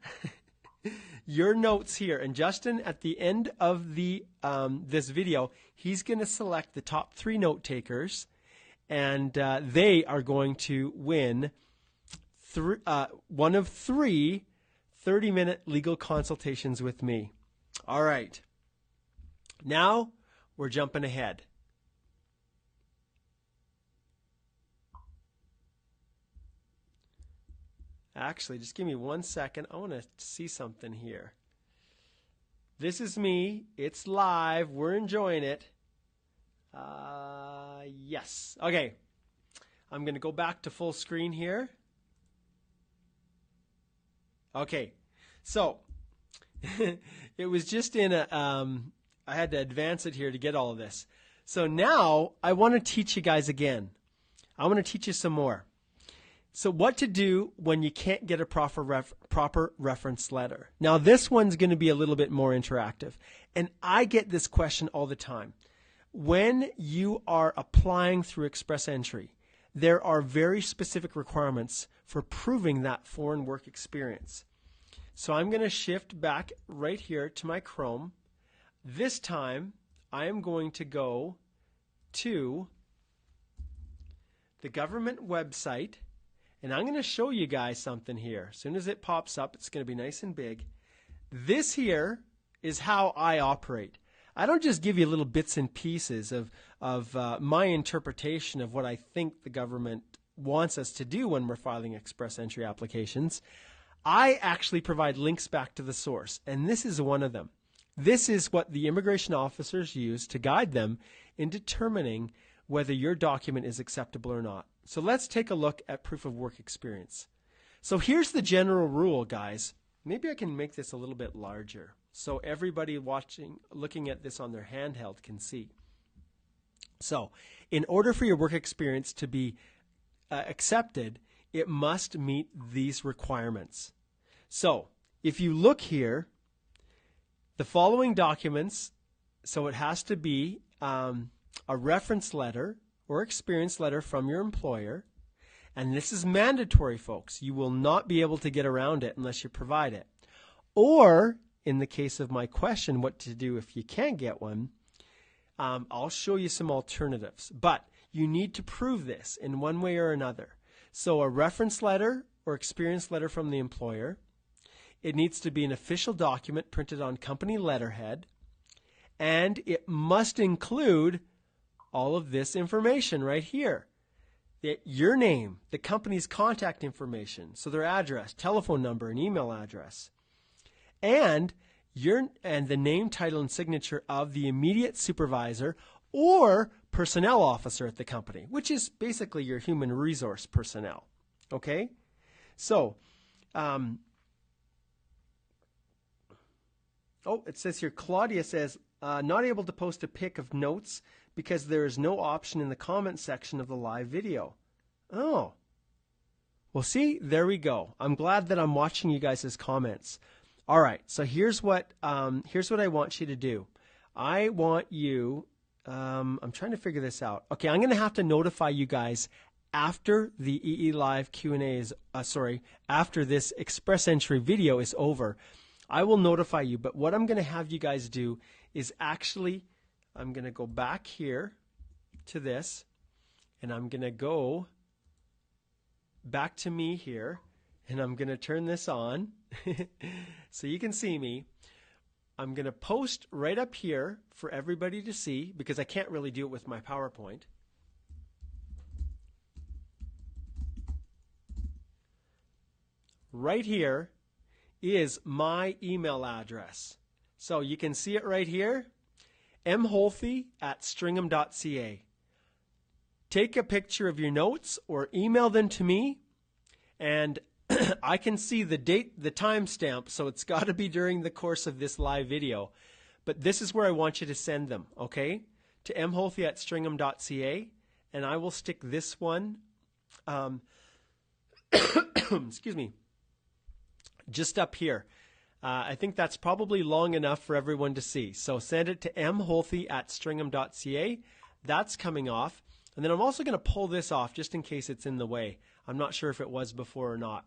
your notes here. And Justin, at the end of the this video, he's going to select the top 3 note takers, and they are going to win one of 3 30-minute legal consultations with me. All right. Now we're jumping ahead. Actually, just give me 1 second. I want to see something here. This is me. It's live. We're enjoying it. Yes. Okay. I'm going to go back to full screen here. Okay. So, it was just in a, I had to advance it here to get all of this. So now I want to teach you guys again. I want to teach you some more. So what to do when you can't get a proper reference letter. Now this one's going to be a little bit more interactive. And I get this question all the time. When you are applying through Express Entry, there are very specific requirements for proving that foreign work experience. So I'm going to shift back right here to my Chrome. This time I am going to go to the government website, and I'm going to show you guys something here. As soon as it pops up, it's going to be nice and big. This here is how I operate. I don't just give you little bits and pieces of my interpretation of what I think the government wants us to do when we're filing express entry applications. I actually provide links back to the source, and this is one of them. This is what the immigration officers use to guide them in determining whether your document is acceptable or not. So let's take a look at proof of work experience. So here's the general rule, guys. Maybe I can make this a little bit larger so everybody looking at this on their handheld can see. So in order for your work experience to be accepted, it must meet these requirements. So if you look here, the following documents, so it has to be a reference letter or experience letter from your employer, and this is mandatory, folks. You will not be able to get around it unless you provide it. Or, in the case of my question, what to do if you can't get one, I'll show you some alternatives. But you need to prove this in one way or another. So a reference letter or experience letter from the employer. It needs to be an official document printed on company letterhead. And it must include all of this information right here. Your name, the company's contact information, so their address, telephone number, and email address. And the name, title, and signature of the immediate supervisor or personnel officer at the company, which is basically your human resource personnel. Okay? So, it says here, Claudia says, not able to post a pic of notes because there is no option in the comment section of the live video. Oh. Well, see, there we go. I'm glad that I'm watching you guys' comments. All right, so here's what I want you to do. I want you, I'm trying to figure this out. Okay, I'm going to have to notify you guys after the EE Live Q&A is, after this Express Entry video is over. I will notify you, but what I'm going to have you guys do is actually, I'm going to go back here to this, and I'm going to go back to me here, and I'm going to turn this on so you can see me. I'm going to post right up here for everybody to see because I can't really do it with my PowerPoint. Right here is my email address. So you can see it right here, mholthe@stringham.ca. Take a picture of your notes or email them to me, and I can see the date, the timestamp, so it's got to be during the course of this live video. But this is where I want you to send them, okay? To mholthe@stringham.ca, and I will stick this one, excuse me, just up here. I think that's probably long enough for everyone to see. So send it to mholthe@stringham.ca. That's coming off. And then I'm also going to pull this off just in case it's in the way. I'm not sure if it was before or not.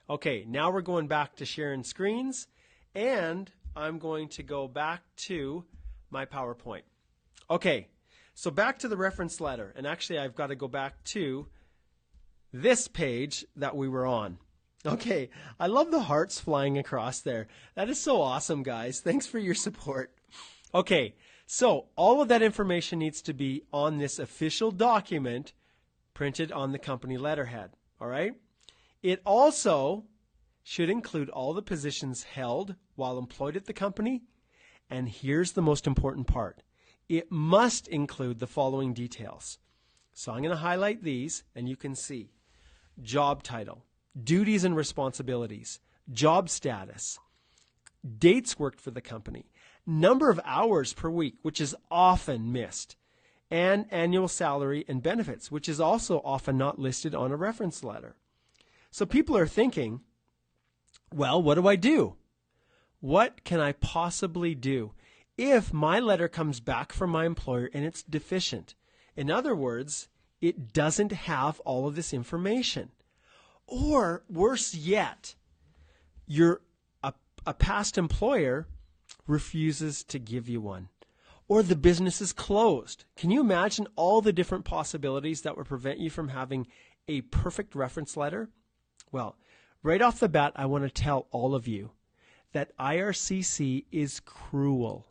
Okay, now we're going back to sharing screens, and I'm going to go back to my PowerPoint. Okay, so back to the reference letter. And actually, I've got to go back to this page that we were on. Okay, I love the hearts flying across there. That is so awesome, guys. Thanks for your support. Okay, so all of that information needs to be on this official document printed on the company letterhead, all right? It also should include all the positions held while employed at the company, and here's the most important part. It must include the following details. So I'm going to highlight these, and you can see job title, duties and responsibilities, job status, dates worked for the company, number of hours per week, which is often missed, and annual salary and benefits, which is also often not listed on a reference letter. So people are thinking, well, what do I do? What can I possibly do if my letter comes back from my employer and it's deficient? In other words, it doesn't have all of this information. Or worse yet, a past employer refuses to give you one. or the business is closed. Can you imagine all the different possibilities that would prevent you from having a perfect reference letter? Well, right off the bat, I want to tell all of you that IRCC is cruel.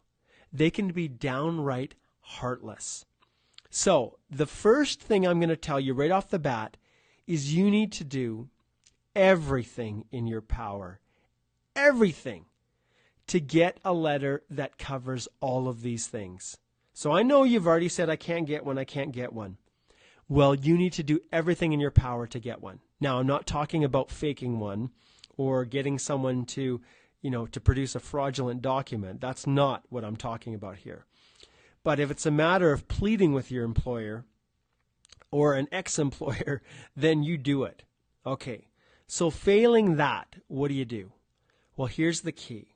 They can be downright heartless. So the first thing I'm going to tell you right off the bat is you need to do everything in your power, everything, to get a letter that covers all of these things. So I know you've already said, I can't get one. Well, you need to do everything in your power to get one. Now, I'm not talking about faking one or getting someone to produce a fraudulent document. That's not what I'm talking about here. But if it's a matter of pleading with your employer or an ex-employer, then you do it. Okay, so failing that, what do? Well, here's the key.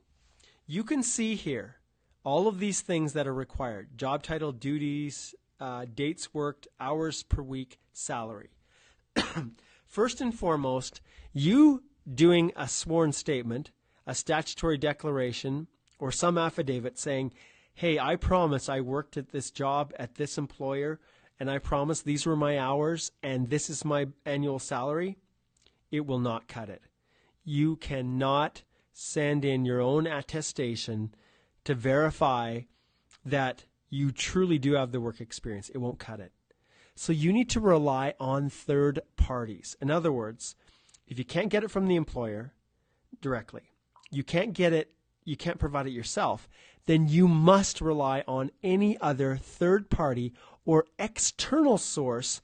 You can see here all of these things that are required: job title, duties, dates worked, hours per week, salary. First and foremost, you doing a sworn statement, a statutory declaration, or some affidavit saying, hey, I promise I worked at this job at this employer, and I promise these were my hours, and this is my annual salary, it will not cut it. You cannot send in your own attestation to verify that you truly do have the work experience. It won't cut it. So you need to rely on third parties. In other words, if you can't get it from the employer directly, you can't provide it yourself, then you must rely on any other third party or external source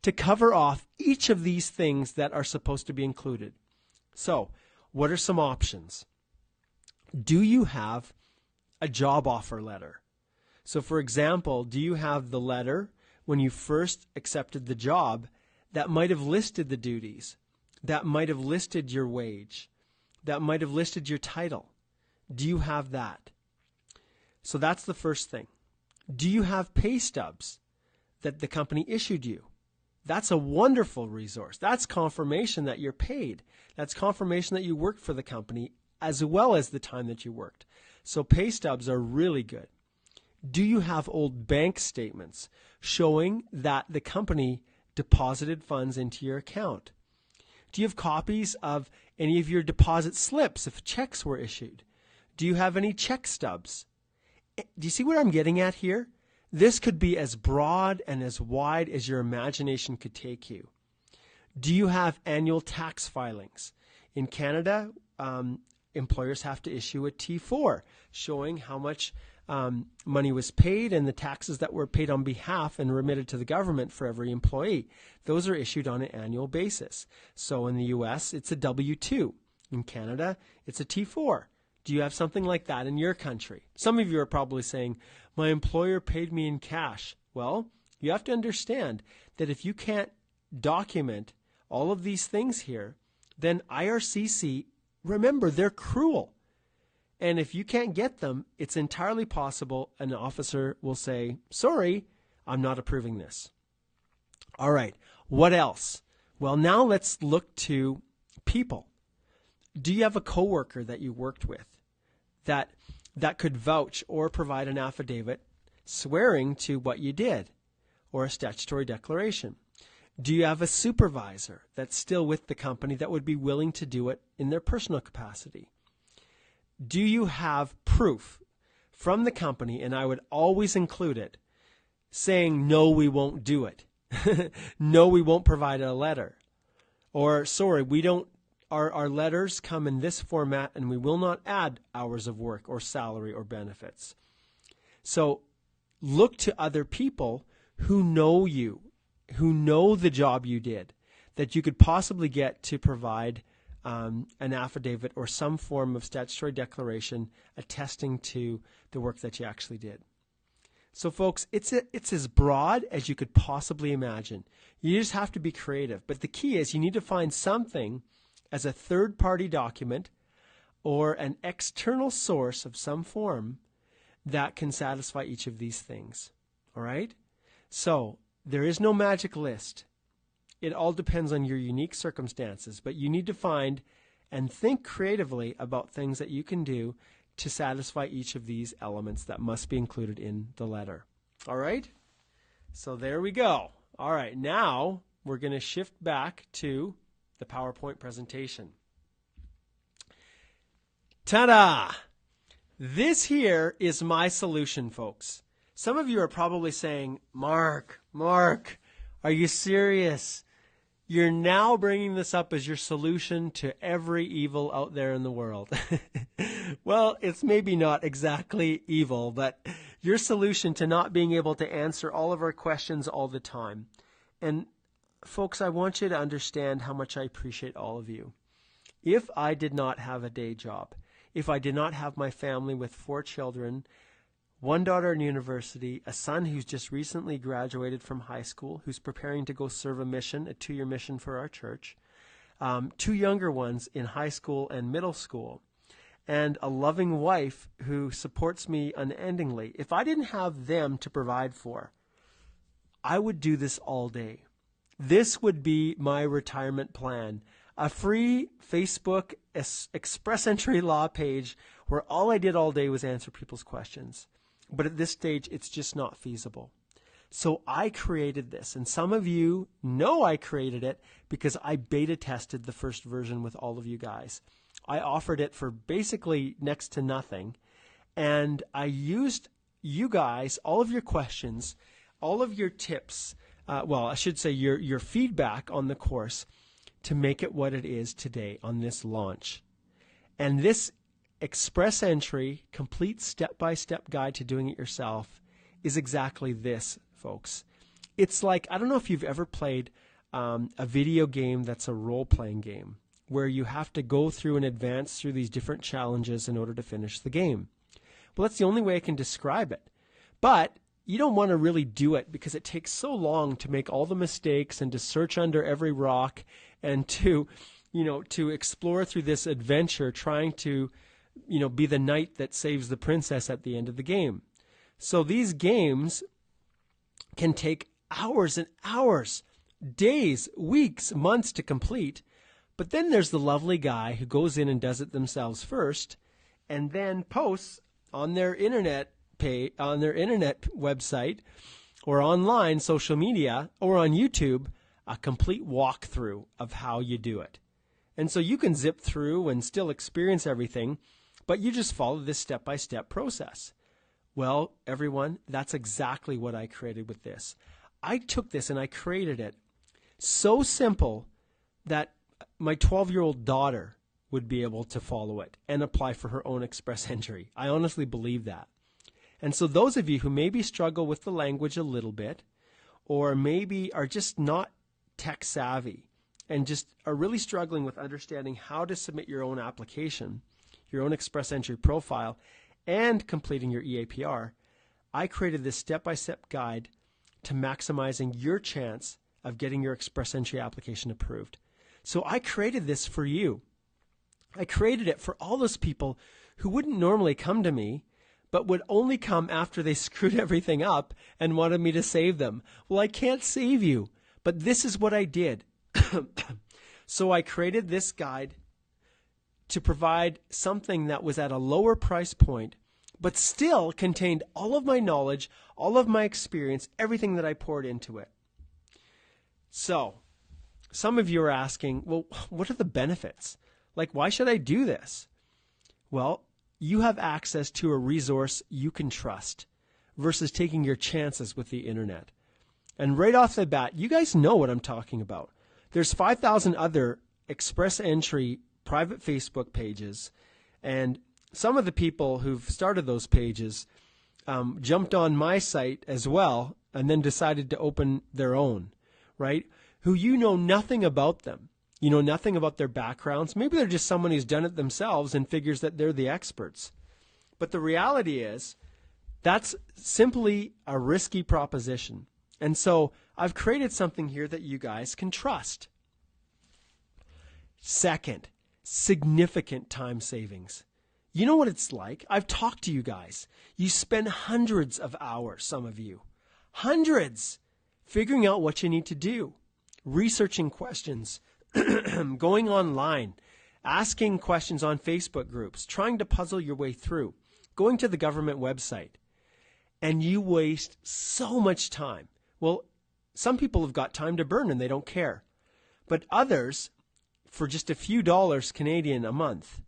to cover off each of these things that are supposed to be included. So, what are some options? Do you have a job offer letter? So, for example, do you have the letter when you first accepted the job that might have listed the duties, that might have listed your wage, that might have listed your title? Do you have that? So that's the first thing. Do you have pay stubs that the company issued you? That's a wonderful resource. That's confirmation that you're paid. That's confirmation that you worked for the company as well as the time that you worked. So pay stubs are really good. Do you have old bank statements showing that the company deposited funds into your account? Do you have copies of any of your deposit slips if checks were issued? Do you have any check stubs? Do you see what I'm getting at here? This could be as broad and as wide as your imagination could take you. Do you have annual tax filings? In Canada, employers have to issue a T4 showing how much money was paid and the taxes that were paid on behalf and remitted to the government for every employee. Those are issued on an annual basis. So in the U.S., it's a W-2. In Canada, it's a T4. Do you have something like that in your country? Some of you are probably saying, my employer paid me in cash. Well, you have to understand that if you can't document all of these things here, then IRCC, remember, they're cruel. And if you can't get them, it's entirely possible an officer will say, sorry, I'm not approving this. All right, what else? Well, now let's look to people. Do you have a coworker that you worked with that could vouch or provide an affidavit swearing to what you did or a statutory declaration? Do you have a supervisor that's still with the company that would be willing to do it in their personal capacity? Do you have proof from the company, and I would always include it, saying, no, we won't do it. No, we won't provide a letter. Or, sorry, we don't. Our letters come in this format and we will not add hours of work or salary or benefits. So look to other people who know you, who know the job you did, that you could possibly get to provide an affidavit or some form of statutory declaration attesting to the work that you actually did. So folks, it's as broad as you could possibly imagine. You just have to be creative. But the key is you need to find something as a third-party document or an external source of some form that can satisfy each of these things. All right? So there is no magic list. It all depends on your unique circumstances, but you need to find and think creatively about things that you can do to satisfy each of these elements that must be included in the letter. All right? So there we go. All right, now we're going to shift back to the PowerPoint presentation. Ta-da! This here is my solution, folks. Some of you are probably saying, Mark, are you serious? You're now bringing this up as your solution to every evil out there in the world. Well, it's maybe not exactly evil, but your solution to not being able to answer all of our questions all the time. And folks, I want you to understand how much I appreciate all of you. If I did not have a day job, if I did not have my family with 4 children, 1 daughter in university, a son who's just recently graduated from high school, who's preparing to go serve a mission, a 2-year mission for our church, 2 younger ones in high school and middle school, and a loving wife who supports me unendingly. If I didn't have them to provide for, I would do this all day. This would be my retirement plan. A free Facebook Express Entry Law page where all I did all day was answer people's questions. But at this stage, it's just not feasible. So I created this, and some of you know I created it because I beta tested the first version with all of you guys. I offered it for basically next to nothing, and I used you guys, all of your questions, all of your tips, I should say your feedback on the course to make it what it is today on this launch. And this Express Entry, complete step-by-step guide to doing it yourself is exactly this, folks. It's like, I don't know if you've ever played a video game that's a role-playing game where you have to go through and advance through these different challenges in order to finish the game. Well, that's the only way I can describe it. But you don't want to really do it because it takes so long to make all the mistakes and to search under every rock and to explore through this adventure trying to be the knight that saves the princess at the end of the game. So these games can take hours and hours, days, weeks, months to complete. But then there's the lovely guy who goes in and does it themselves first and then posts on their internet website or online social media or on YouTube a complete walkthrough of how you do it. And so you can zip through and still experience everything, but you just follow this step-by-step process. Well, everyone, that's exactly what I created with this. I took this and I created it so simple that my 12-year-old daughter would be able to follow it and apply for her own Express Entry. I honestly believe that. And so those of you who maybe struggle with the language a little bit, or maybe are just not tech savvy and just are really struggling with understanding how to submit your own application, your own Express Entry profile, and completing your EAPR, I created this step-by-step guide to maximizing your chance of getting your Express Entry application approved. So I created this for you. I created it for all those people who wouldn't normally come to me, but would only come after they screwed everything up and wanted me to save them. Well, I can't save you, but this is what I did. So I created this guide to provide something that was at a lower price point, but still contained all of my knowledge, all of my experience, everything that I poured into it. So some of you are asking, well, what are the benefits? Like, why should I do this? Well, you have access to a resource you can trust versus taking your chances with the internet. And right off the bat, you guys know what I'm talking about. There's 5,000 other Express Entry private Facebook pages, and some of the people who've started those pages jumped on my site as well and then decided to open their own, right? Who you know nothing about them. You know nothing about their backgrounds. Maybe they're just someone who's done it themselves and figures that they're the experts. But the reality is that's simply a risky proposition. And so I've created something here that you guys can trust. Second, significant time savings. You know what it's like? I've talked to you guys. You spend hundreds of hours, some of you, hundreds, figuring out what you need to do, researching questions, going online, asking questions on Facebook groups, trying to puzzle your way through, going to the government website, and you waste so much time. Well, some people have got time to burn and they don't care. But others, for just a few dollars Canadian a month,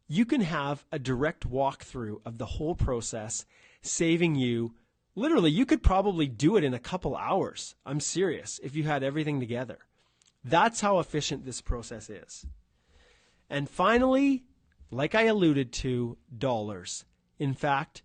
you can have a direct walkthrough of the whole process, saving you, literally, you could probably do it in a couple hours. I'm serious, if you had everything together. That's how efficient this process is. And finally, like I alluded to, dollars. In fact,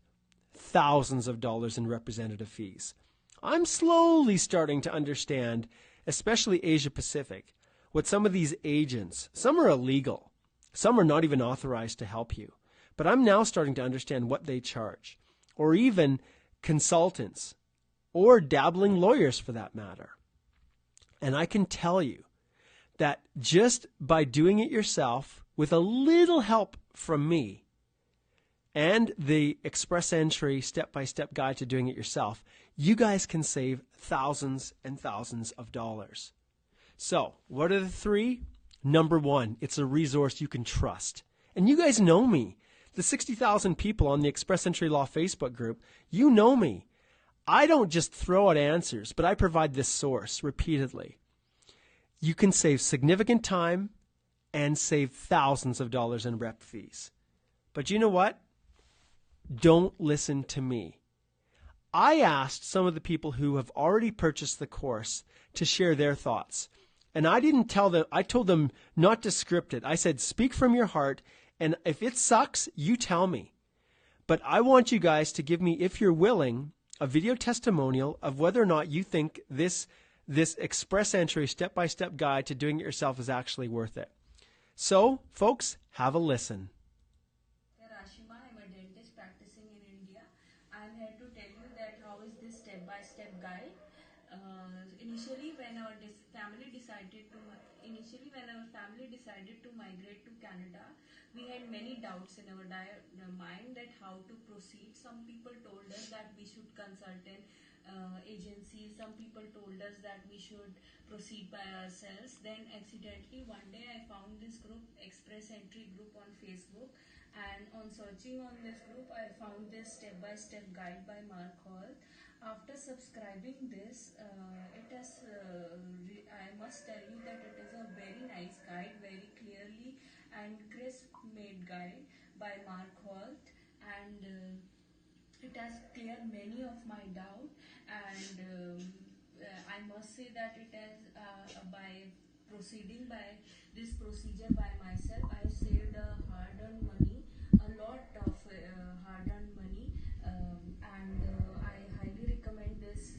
thousands of dollars in representative fees. I'm slowly starting to understand, especially Asia Pacific, what some of these agents, some are illegal, some are not even authorized to help you, but I'm now starting to understand what they charge, or even consultants, or dabbling lawyers for that matter. And I can tell you that just by doing it yourself, with a little help from me, and the Express Entry step-by-step guide to doing it yourself, you guys can save thousands and thousands of dollars. So, what are the three? Number one, it's a resource you can trust. And you guys know me. The 60,000 people on the Express Entry Law Facebook group, you know me. I don't just throw out answers, but I provide this source repeatedly. You can save significant time and save thousands of dollars in rep fees. But you know what? Don't listen to me. I asked some of the people who have already purchased the course to share their thoughts. And I didn't tell them, I told them not to script it. I said, speak from your heart, and if it sucks, you tell me. But I want you guys to give me, if you're willing, a video testimonial of whether or not you think this Express Entry step-by-step guide to doing it yourself is actually worth it. So, folks, have a listen. Rashima, I'm a dentist practicing in India. I'm here to tell you that how is this step-by-step guide. Initially, when our family decided to migrate to Canada, we had many doubts in our mind that how to proceed. Some people told us that we should consult an agency. Some people told us that we should proceed by ourselves. Then accidentally one day I found this group, Express Entry group on Facebook, and on searching on this group I found this step-by-step guide by Mark Hall. After subscribing this, I must tell you that it is a very nice guide, very clearly and crisp made guide by Mark Hall, and it has cleared many of my doubt, and I must say that it has by proceeding by this procedure by myself, I saved hard-earned money, a lot of hard-earned money, and I highly recommend this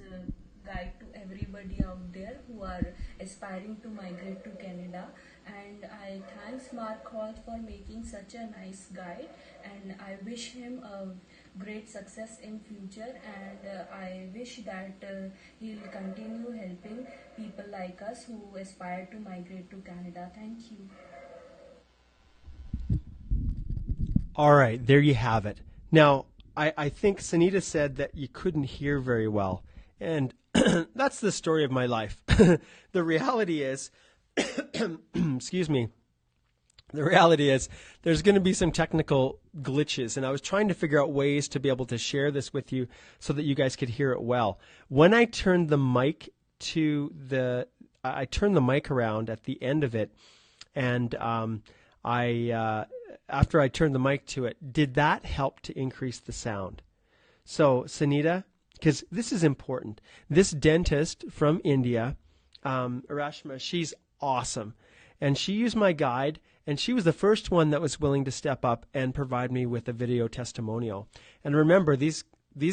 guide to everybody out there who are aspiring to migrate to Canada. And I thanks Mark Hall for making such a nice guide, and I wish him a great success in future, and I wish that he'll continue helping people like us who aspire to migrate to Canada. Thank you. All right, there you have it. Now, I think Sunita said that you couldn't hear very well, and that's the story of my life. The reality is, excuse me, the reality is there's going to be some technical glitches, and I was trying to figure out ways to be able to share this with you so that you guys could hear it well. When I turned the mic I turned the mic around at the end of it, and after I turned the mic to it, did that help to increase the sound? So, Sunita, because this is important, this dentist from India, Rashima, she's awesome. And she used my guide, and she was the first one that was willing to step up and provide me with a video testimonial. And remember, these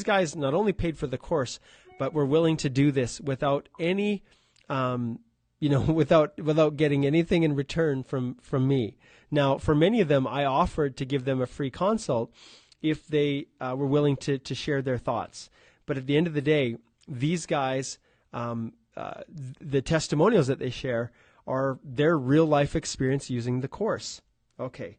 guys not only paid for the course, but were willing to do this without any, without getting anything in return from me. Now, for many of them, I offered to give them a free consult if they were willing to share their thoughts. But at the end of the day, these guys, the testimonials that they share are their real life experience using the course. Okay.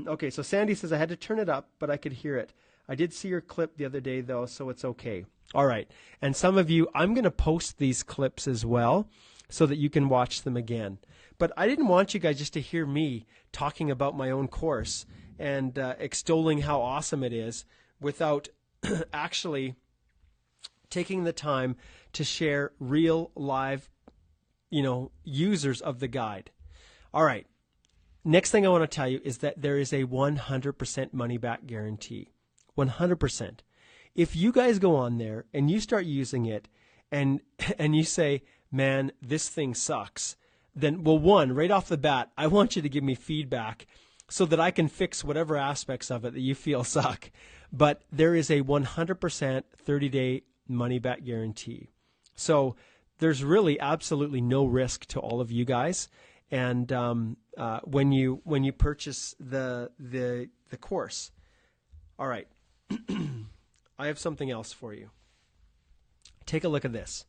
Okay, so Sandy says I had to turn it up, but I could hear it. I did see your clip the other day, though, so it's okay. All right. And some of you, I'm going to post these clips as well so that you can watch them again. But I didn't want you guys just to hear me talking about my own course and extolling how awesome it is without actually taking the time to share real live, users of the guide. All right. Next thing I want to tell you is that there is a 100% money back guarantee. 100%. If you guys go on there and you start using it and you say, man, this thing sucks, then, well, one, right off the bat, I want you to give me feedback so that I can fix whatever aspects of it that you feel suck. But there is a 100% 30-day money back guarantee. So there's really absolutely no risk to all of you guys. And when you purchase the course. All right. I have something else for you. Take a look at this.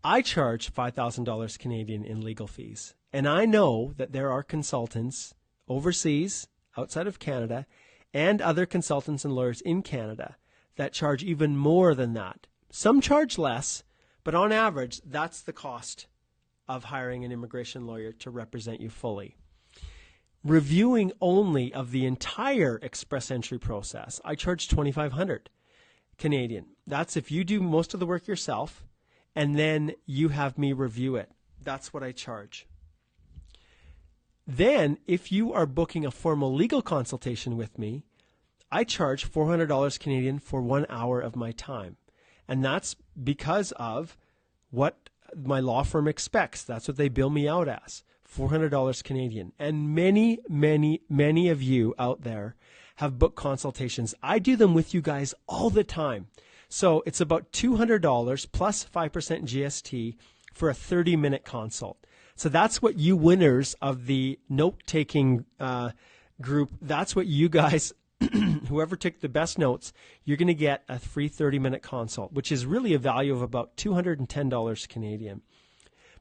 I charge $5,000 Canadian in legal fees. And I know that there are consultants overseas, outside of Canada, and other consultants and lawyers in Canada that charge even more than that. Some charge less, but on average, that's the cost of hiring an immigration lawyer to represent you fully. Reviewing only of the entire express entry process, I charge $2,500 Canadian. That's if you do most of the work yourself, and then you have me review it. That's what I charge. Then, if you are booking a formal legal consultation with me, I charge $400 Canadian for 1 hour of my time. And that's because of what my law firm expects. That's what they bill me out as, $400 Canadian. And many, many, many of you out there have booked consultations. I do them with you guys all the time. So it's about $200 plus 5% GST for a 30-minute consult. So that's what you winners of the note-taking group, that's what you guys, whoever took the best notes, you're going to get a free 30-minute consult, which is really a value of about $210 Canadian.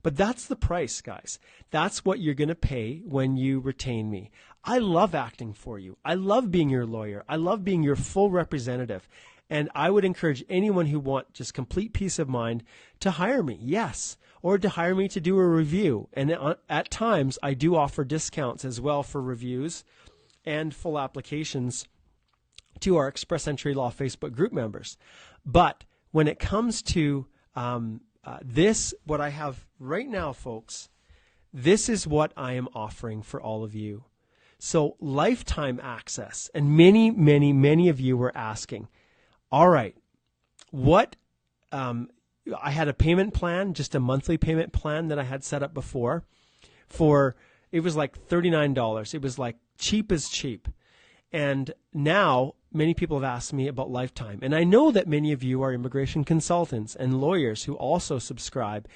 But that's the price, guys. That's what you're going to pay when you retain me. I love acting for you. I love being your lawyer. I love being your full representative. And I would encourage anyone who wants just complete peace of mind to hire me, yes, or to hire me to do a review. And at times, I do offer discounts as well for reviews and full applications to our Express Entry Law Facebook group members. But when it comes to this, what I have right now, folks, this is what I am offering for all of you. So lifetime access, and many, many, many of you were asking, all right, what, I had a payment plan, just a monthly payment plan that I had set up before it was like $39. It was like cheap as cheap. And now many people have asked me about lifetime. And I know that many of you are immigration consultants and lawyers who also subscribe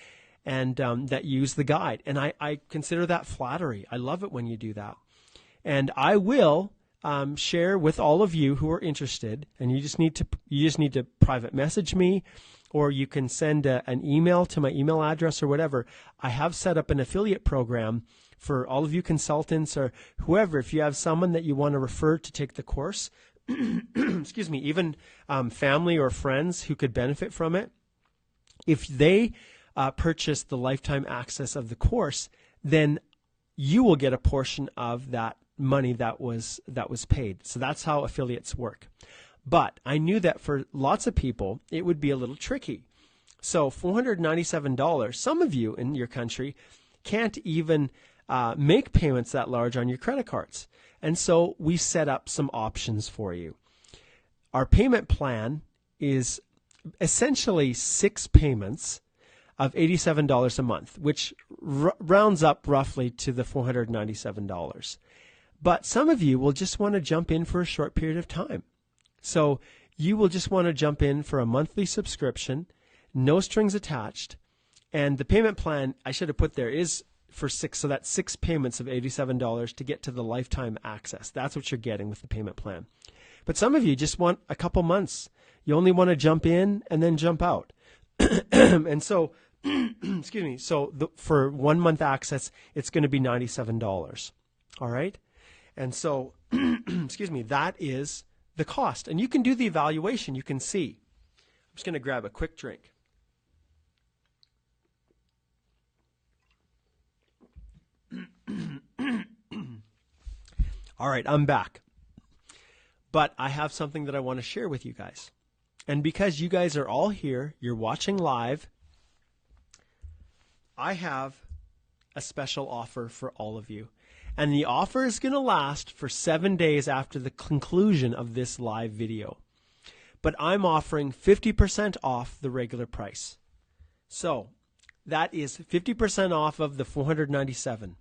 and that use the guide. And I consider that flattery. I love it when you do that. And I will share with all of you who are interested, and you just need to private message me, or you can send an email to my email address or whatever. I have set up an affiliate program for all of you consultants or whoever. If you have someone that you want to refer to take the course, excuse me, even family or friends who could benefit from it, if they purchase the lifetime access of the course, then you will get a portion of that money that was paid. So that's how affiliates work. But I knew that for lots of people, it would be a little tricky. So $497, some of you in your country can't even make payments that large on your credit cards. And so we set up some options for you. Our payment plan is essentially 6 payments of $87 a month, which rounds up roughly to the $497. But some of you will just want to jump in for a short period of time. So you will just want to jump in for a monthly subscription, no strings attached. And the payment plan, I should have put there, is for 6. So that's 6 payments of $87 to get to the lifetime access. That's what you're getting with the payment plan. But some of you just want a couple months. You only want to jump in and then jump out. And so, excuse me, so for 1 month access, it's going to be $97. All right? And so, excuse me, that is the cost. And you can do the evaluation. You can see. I'm just going to grab a quick drink. All right, I'm back. But I have something that I want to share with you guys. And because you guys are all here, you're watching live, I have a special offer for all of you. And the offer is going to last for 7 days after the conclusion of this live video. But I'm offering 50% off the regular price. So that is 50% off of the $497,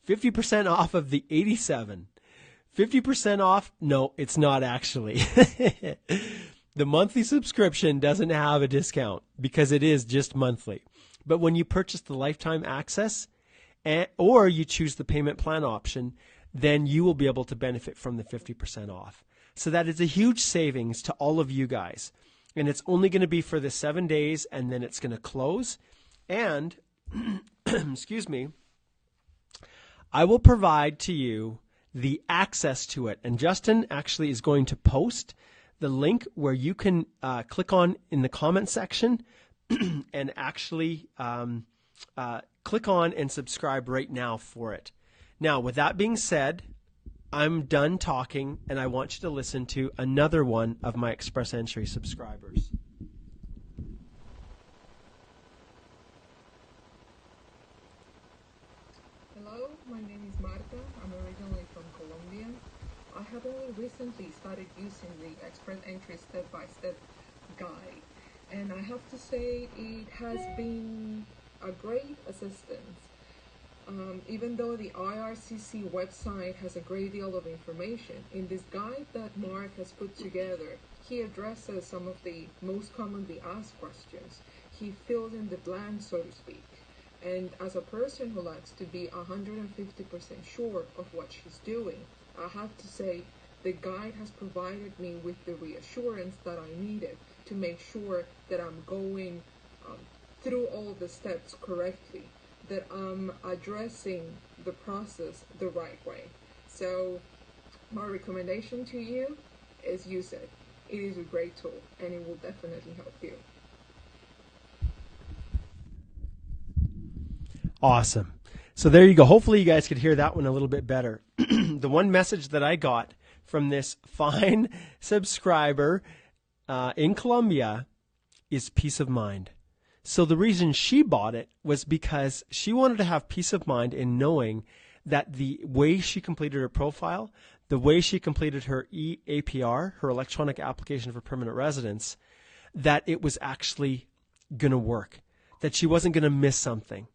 50% off of the $87, 50% off. No, it's not actually. The monthly subscription doesn't have a discount because it is just monthly. But when you purchase the lifetime access or you choose the payment plan option, then you will be able to benefit from the 50% off. So that is a huge savings to all of you guys. And it's only going to be for the 7 days, and then it's going to close. And, excuse me, I will provide to you the access to it. And Justin actually is going to post the link where you can click on in the comment section and actually click on and subscribe right now for it. Now, with that being said, I'm done talking, and I want you to listen to another one of my Express Entry subscribers. Hello, my name is Marta. I'm originally from Colombia. I have only recently started using the Express Entry step-by-step guide, and I have to say it has been a great assistance. Even though the IRCC website has a great deal of information, in this guide that Mark has put together, he addresses some of the most commonly asked questions. He fills in the blanks, so to speak. And as a person who likes to be 150% sure of what she's doing, I have to say the guide has provided me with the reassurance that I needed to make sure that I'm going through all the steps correctly, that I'm addressing the process the right way. So my recommendation to you is use it. It is a great tool and it will definitely help you. Awesome. So there you go. Hopefully you guys could hear that one a little bit better. The one message that I got from this fine subscriber in Colombia is peace of mind. So the reason she bought it was because she wanted to have peace of mind in knowing that the way she completed her profile, the way she completed her EAPR, her electronic application for permanent residence, that it was actually going to work, that she wasn't going to miss something.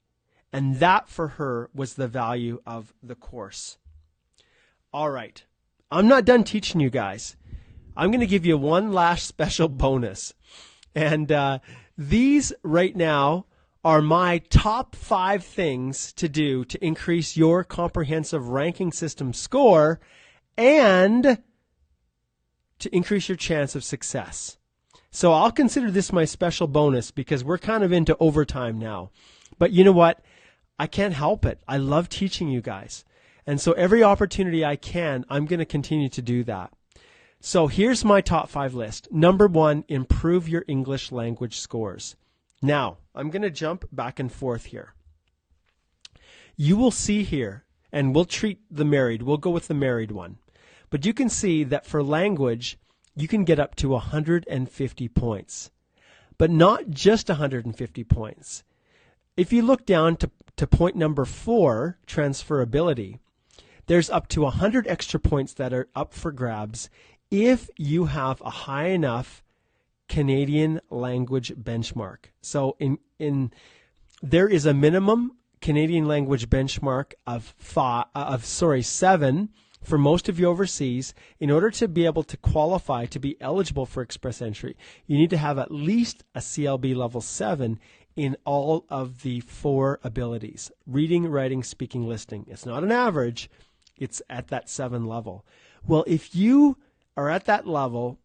And that for her was the value of the course. All right. I'm not done teaching you guys. I'm going to give you one last special bonus. And these right now are my top 5 things to do to increase your comprehensive ranking system score and to increase your chance of success. So I'll consider this my special bonus because we're kind of into overtime now. But you know what? I can't help it. I love teaching you guys. And so every opportunity I can, I'm going to continue to do that. So here's my top 5 list. Number 1, improve your English language scores. Now, I'm going to jump back and forth here. You will see here, and we'll go with the married one. But you can see that for language, you can get up to 150 points. But not just 150 points. If you look down to point number 4, transferability, there's up to 100 extra points that are up for grabs if you have a high enough Canadian language benchmark. So there is a minimum Canadian language benchmark of 7 for most of you overseas. In order to be able to qualify to be eligible for Express Entry, you need to have at least a CLB level 7 in all of the 4 abilities: reading, writing, speaking, listening. It's not an average, it's at that 7 level. Well, if you are at that level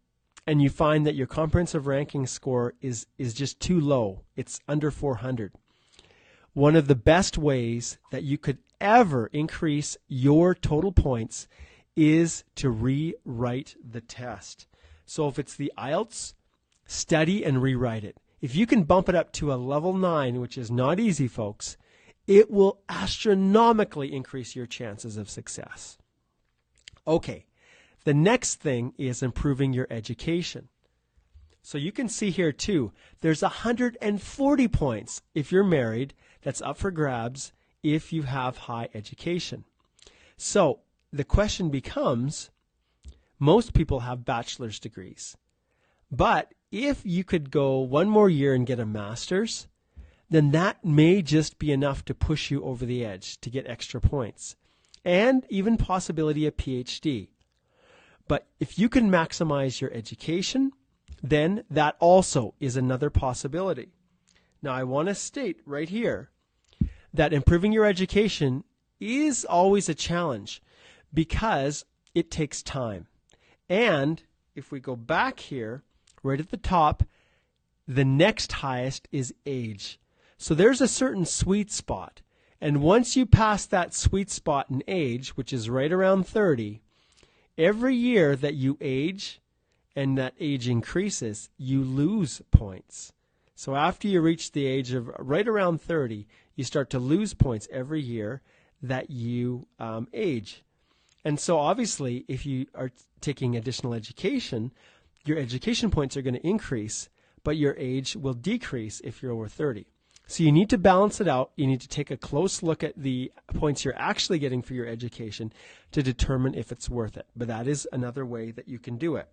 and you find that your comprehensive ranking score is just too low, it's under 400, one of the best ways that you could ever increase your total points is to rewrite the test. So if it's the IELTS, study and rewrite it. If you can bump it up to a level 9, which is not easy, folks, it will astronomically increase your chances of success. Okay, the next thing is improving your education. So you can see here too, there's 140 points if you're married. That's up for grabs if you have high education. So the question becomes, most people have bachelor's degrees. But if you could go one more year and get a master's, then that may just be enough to push you over the edge to get extra points. And even possibility a PhD. But if you can maximize your education, then that also is another possibility. Now I want to state right here that improving your education is always a challenge because it takes time. And if we go back here, right at the top, the next highest is age. So there's a certain sweet spot. And once you pass that sweet spot in age, which is right around 30, every year that you age and that age increases, you lose points. So after you reach the age of right around 30, you start to lose points every year that you age. And so obviously, if you are taking additional education, your education points are going to increase, but your age will decrease if you're over 30. So you need to balance it out. You need to take a close look at the points you're actually getting for your education to determine if it's worth it. But that is another way that you can do it.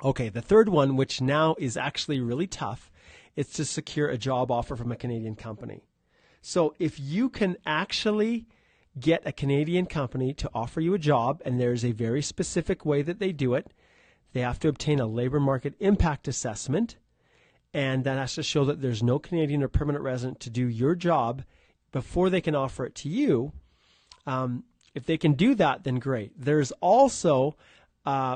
Okay, the third one, which now is actually really tough, is to secure a job offer from a Canadian company. So if you can actually get a Canadian company to offer you a job, and there's a very specific way that they do it, they have to obtain a labor market impact assessment, and that has to show that there's no Canadian or permanent resident to do your job before they can offer it to you. If they can do that, then great. There's also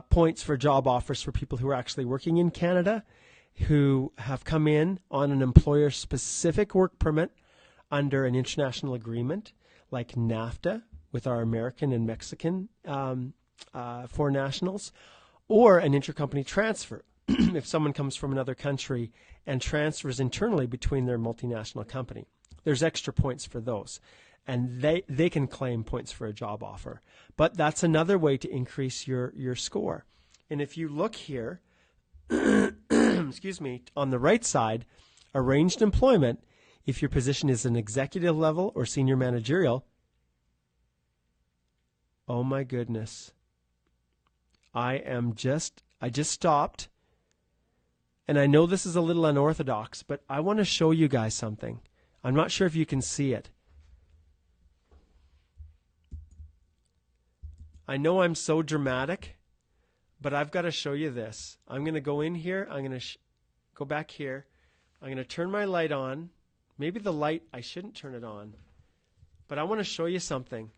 points for job offers for people who are actually working in Canada, who have come in on an employer-specific work permit under an international agreement like NAFTA with our American and Mexican foreign nationals, or an intercompany transfer. If someone comes from another country and transfers internally between their multinational company, there's extra points for those. And they can claim points for a job offer. But that's another way to increase your score. And if you look here, excuse me, on the right side, arranged employment, if your position is an executive level or senior managerial, oh my goodness. I just stopped. And I know this is a little unorthodox, but I want to show you guys something. I'm not sure if you can see it. I know I'm so dramatic, but I've got to show you this. I'm going to go in here. I'm going to go back here. I'm going to turn my light on. Maybe the light, I shouldn't turn it on. But I want to show you something.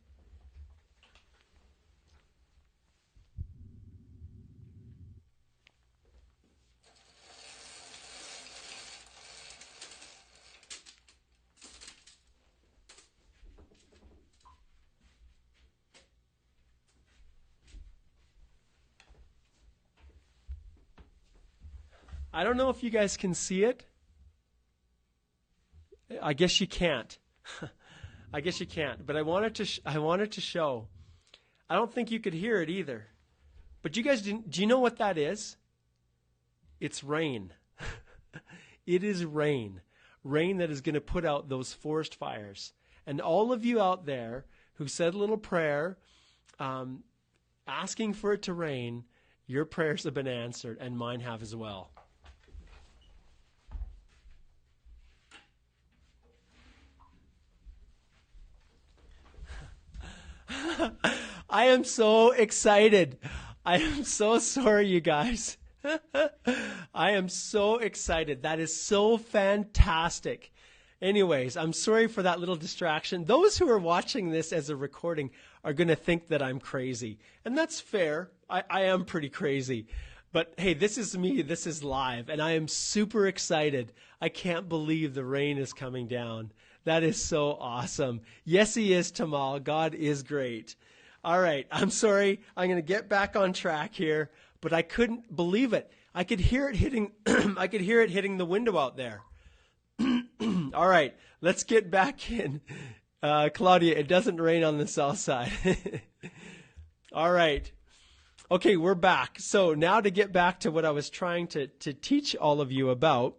I don't know if you guys can see it. I guess you can't. I guess you can't. But I wanted to show. I don't think you could hear it either. But you guys do you know what that is? It's rain. It is rain. Rain that is going to put out those forest fires. And all of you out there who said a little prayer, asking for it to rain, your prayers have been answered, and mine have as well. I am so excited. I am so sorry, you guys. I am so excited. That is so fantastic. Anyways, I'm sorry for that little distraction. Those who are watching this as a recording are going to think that I'm crazy. And that's fair. I am pretty crazy. But hey, this is me. This is live. And I am super excited. I can't believe the rain is coming down. That is so awesome. Yes, he is, Tamal. God is great. All right. I'm sorry. I'm going to get back on track here, but I couldn't believe it. I could hear it hitting I could hear it hitting the window out there. All right. Let's get back in. Claudia, it doesn't rain on the south side. All right. Okay, we're back. So now to get back to what I was trying to teach all of you about.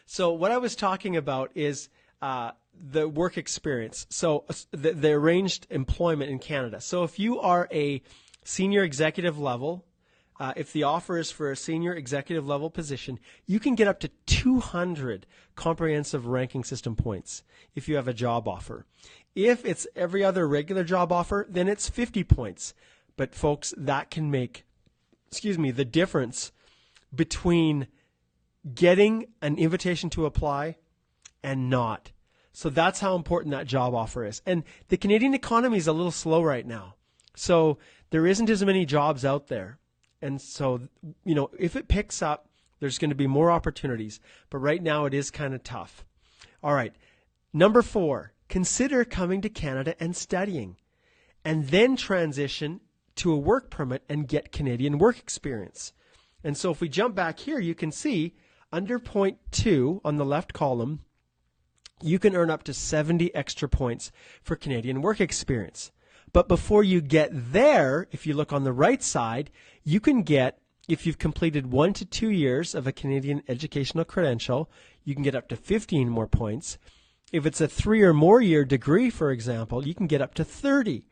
So what I was talking about is the work experience. So the arranged employment in Canada. So if you are a senior executive level, if the offer is for a senior executive level position, you can get up to 200 comprehensive ranking system points if you have a job offer. If it's every other regular job offer, then it's 50 points. But folks, that can make, the difference between getting an invitation to apply and not. So that's how important that job offer is. And the Canadian economy is a little slow right now. So there isn't as many jobs out there. And so, if it picks up, there's going to be more opportunities. But right now it is kind of tough. All right. Number 4, consider coming to Canada and studying, and then transition to a work permit and get Canadian work experience. And so if we jump back here, you can see under point 2 on the left column, you can earn up to 70 extra points for Canadian work experience. But before you get there, if you look on the right side, you can get, if you've completed 1 to 2 years of a Canadian educational credential, you can get up to 15 more points. If it's a 3 or more year degree, for example, you can get up to 30.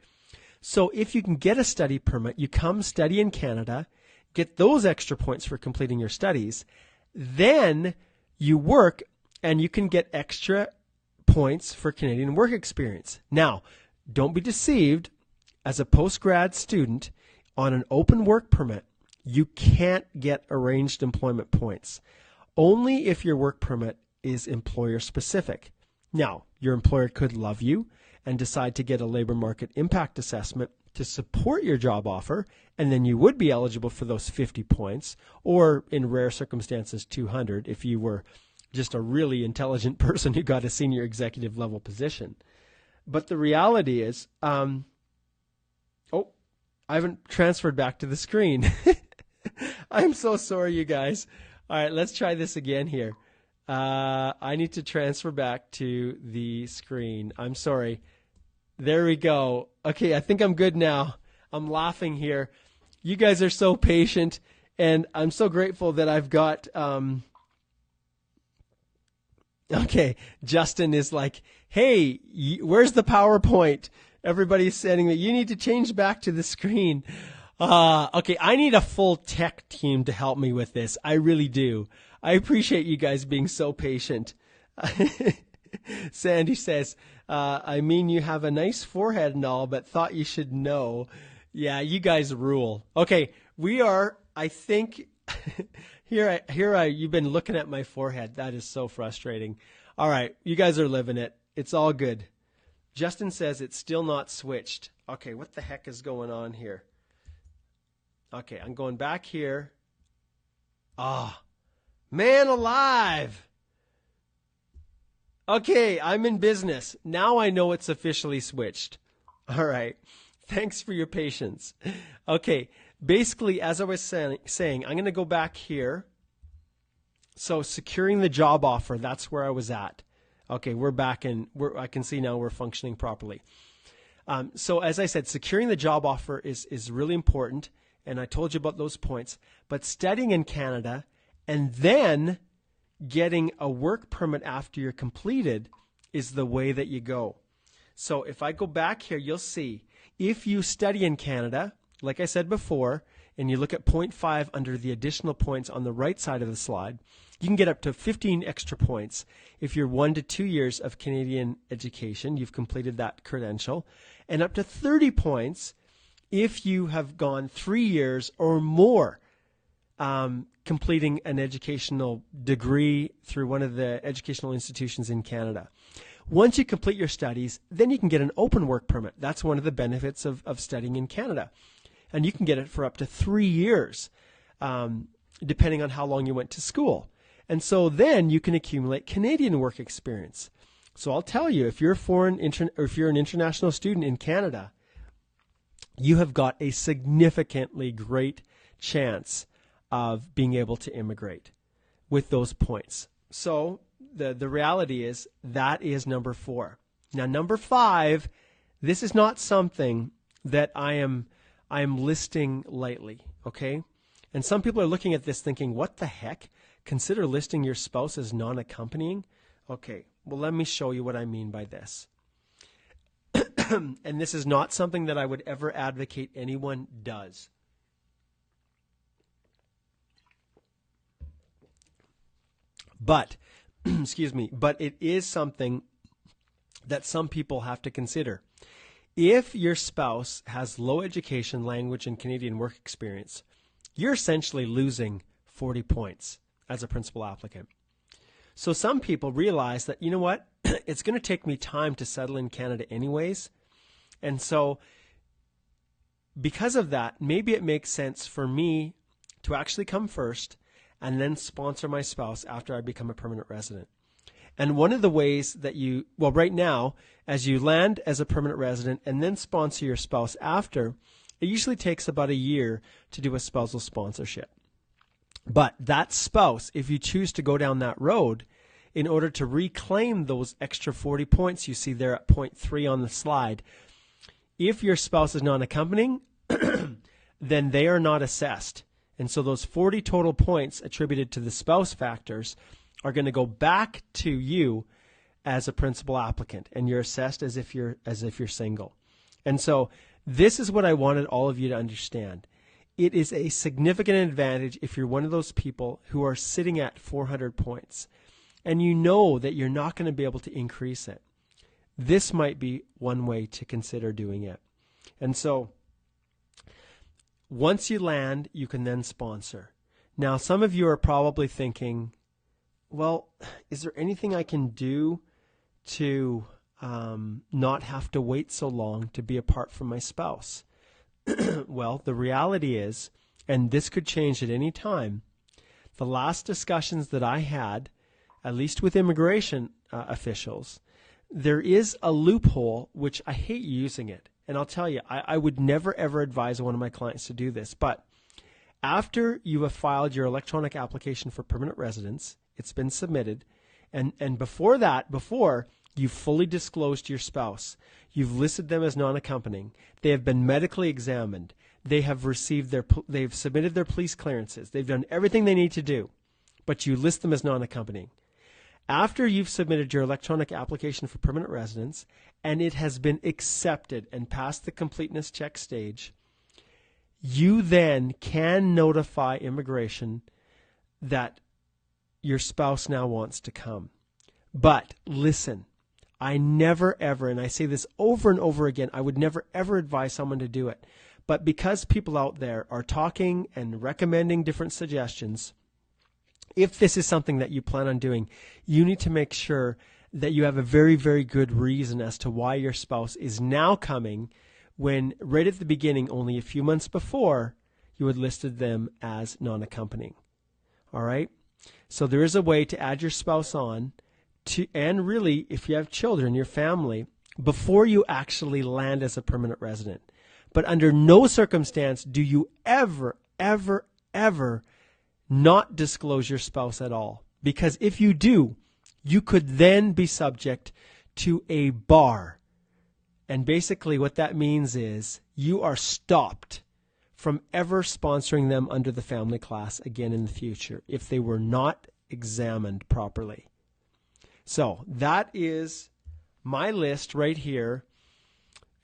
So if you can get a study permit, you come study in Canada, get those extra points for completing your studies, then you work and you can get extra points for Canadian work experience. Now, don't be deceived. As a post-grad student on an open work permit, you can't get arranged employment points. Only if your work permit is employer specific. Now, your employer could love you and decide to get a labor market impact assessment to support your job offer, and then you would be eligible for those 50 points, or in rare circumstances 200 if you were just a really intelligent person who got a senior executive level position. But the reality is, I haven't transferred back to the screen. I'm so sorry, you guys. All right, let's try this again here. I need to transfer back to the screen. I'm sorry. There we go. Okay, I think I'm good now. I'm laughing here. You guys are so patient, and I'm so grateful that I've got... Okay, Justin is like, hey, where's the PowerPoint? Everybody's saying that you need to change back to the screen. Okay, I need a full tech team to help me with this. I really do. I appreciate you guys being so patient. Sandy says, I mean, you have a nice forehead and all, but thought you should know. Yeah, you guys rule. Okay, we are, I think... You've been looking at my forehead. That is so frustrating. All right, you guys are living it. It's all good. Justin says it's still not switched. Okay, what the heck is going on here? Okay, I'm going back here. Man alive. Okay, I'm in business. Now I know it's officially switched. All right, thanks for your patience. Okay. Basically, as I was saying, I'm going to go back here. So securing the job offer, that's where I was at. Okay, we're back and I can see now we're functioning properly. So as I said, securing the job offer is really important, and I told you about those points. But studying in Canada and then getting a work permit after you're completed is the way that you go. So if I go back here, you'll see if you study in Canada, like I said before, and you look at point 5 under the additional points on the right side of the slide, you can get up to 15 extra points if you're 1 to 2 years of Canadian education, you've completed that credential, and up to 30 points if you have gone 3 years or more completing an educational degree through one of the educational institutions in Canada. Once you complete your studies, then you can get an open work permit. That's one of the benefits of studying in Canada. And you can get it for up to 3 years, depending on how long you went to school. And so then you can accumulate Canadian work experience. So I'll tell you, if you're if you're an international student in Canada, you have got a significantly great chance of being able to immigrate with those points. So the reality is that is number 4. Now, number 5, This is not something that I am listing lightly, okay? And some people are looking at this thinking, what the heck? Consider listing your spouse as non-accompanying? Okay, well, let me show you what I mean by this. And this is not something that I would ever advocate anyone does. But, excuse me, but it is something that some people have to consider. If your spouse has low education, language, and Canadian work experience, you're essentially losing 40 points as a principal applicant. So some people realize that, you know what, it's going to take me time to settle in Canada anyways. And so because of that, maybe it makes sense for me to actually come first and then sponsor my spouse after I become a permanent resident. And one of the ways that right now, as you land as a permanent resident and then sponsor your spouse after, it usually takes about a year to do a spousal sponsorship. But that spouse, if you choose to go down that road, in order to reclaim those extra 40 points you see there at point 3 on the slide, if your spouse is non-accompanying, then they are not assessed. And so those 40 total points attributed to the spouse factors are going to go back to you as a principal applicant, and you're assessed as if you're single. And so this is what I wanted all of you to understand. It is a significant advantage if you're one of those people who are sitting at 400 points and you know that you're not going to be able to increase it. This might be one way to consider doing it. And so once you land, you can then sponsor. Now, some of you are probably thinking, well, is there anything I can do to not have to wait so long to be apart from my spouse? Well, the reality is, and this could change at any time, the last discussions that I had, at least with immigration officials, there is a loophole, which I hate using it. And I'll tell you, I would never, ever advise one of my clients to do this. But after you have filed your electronic application for permanent residence, it's been submitted, and before you've fully disclosed your spouse, you've listed them as non-accompanying, they have been medically examined, they've submitted their police clearances, they've done everything they need to do, but you list them as non-accompanying. After you've submitted your electronic application for permanent residence and it has been accepted and passed the completeness check stage, you then can notify immigration that your spouse now wants to come. But listen, I never ever, and I say this over and over again, I would never ever advise someone to do it. But because people out there are talking and recommending different suggestions, if this is something that you plan on doing, you need to make sure that you have a very, very good reason as to why your spouse is now coming when right at the beginning, only a few months before, you had listed them as non-accompanying. All right? So there is a way to add your spouse on to, and really, if you have children, your family, before you actually land as a permanent resident. But under no circumstance do you ever, ever, ever not disclose your spouse at all. Because if you do, you could then be subject to a bar. And basically what that means is you are stopped from ever sponsoring them under the family class again in the future if they were not examined properly. So that is my list right here.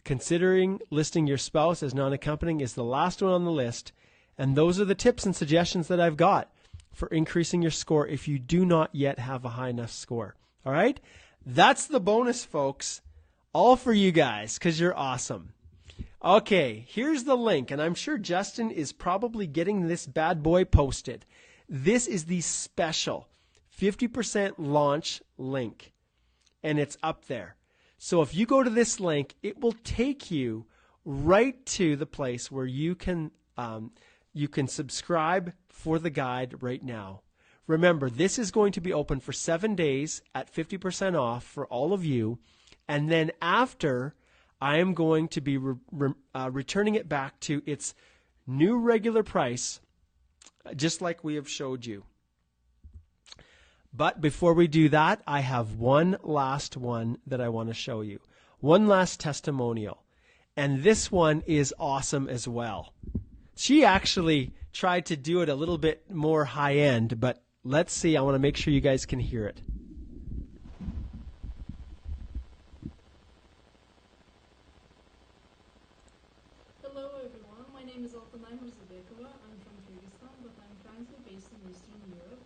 Considering listing your spouse as non-accompanying is the last one on the list. And those are the tips and suggestions that I've got for increasing your score if you do not yet have a high enough score. All right? That's the bonus, folks. All for you guys because you're awesome. Okay, here's the link, and I'm sure Justin is probably getting this bad boy posted. This is the special 50% launch link, and it's up there. So if you go to this link, it will take you right to the place where you can subscribe for the guide right now. Remember, this is going to be open for 7 days at 50% off for all of you, and then after, I am going to be returning it back to its new regular price, just like we have showed you. But before we do that, I have one last one that I want to show you. one last testimonial. And this one is awesome as well. She actually tried to do it a little bit more high end, but let's see. I want to make sure you guys can hear it. Hello everyone, my name is Altanay Murzabekova. I'm from Kyrgyzstan, but I'm currently based in Eastern Europe.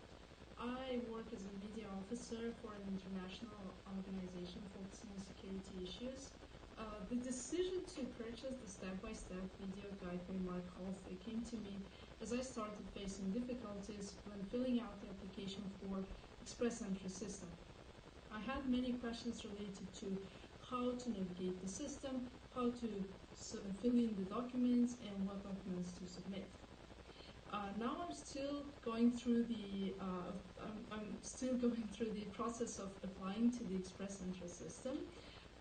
I work as a media officer for an international organization focusing on security issues. The decision to purchase the step-by-step video guide by Mark Halsey came to me as I started facing difficulties when filling out the application for Express Entry system. I had many questions related to how to navigate the system, how to fill in the documents, and what documents to submit. Now I'm still going through the process of applying to the Express Entry system.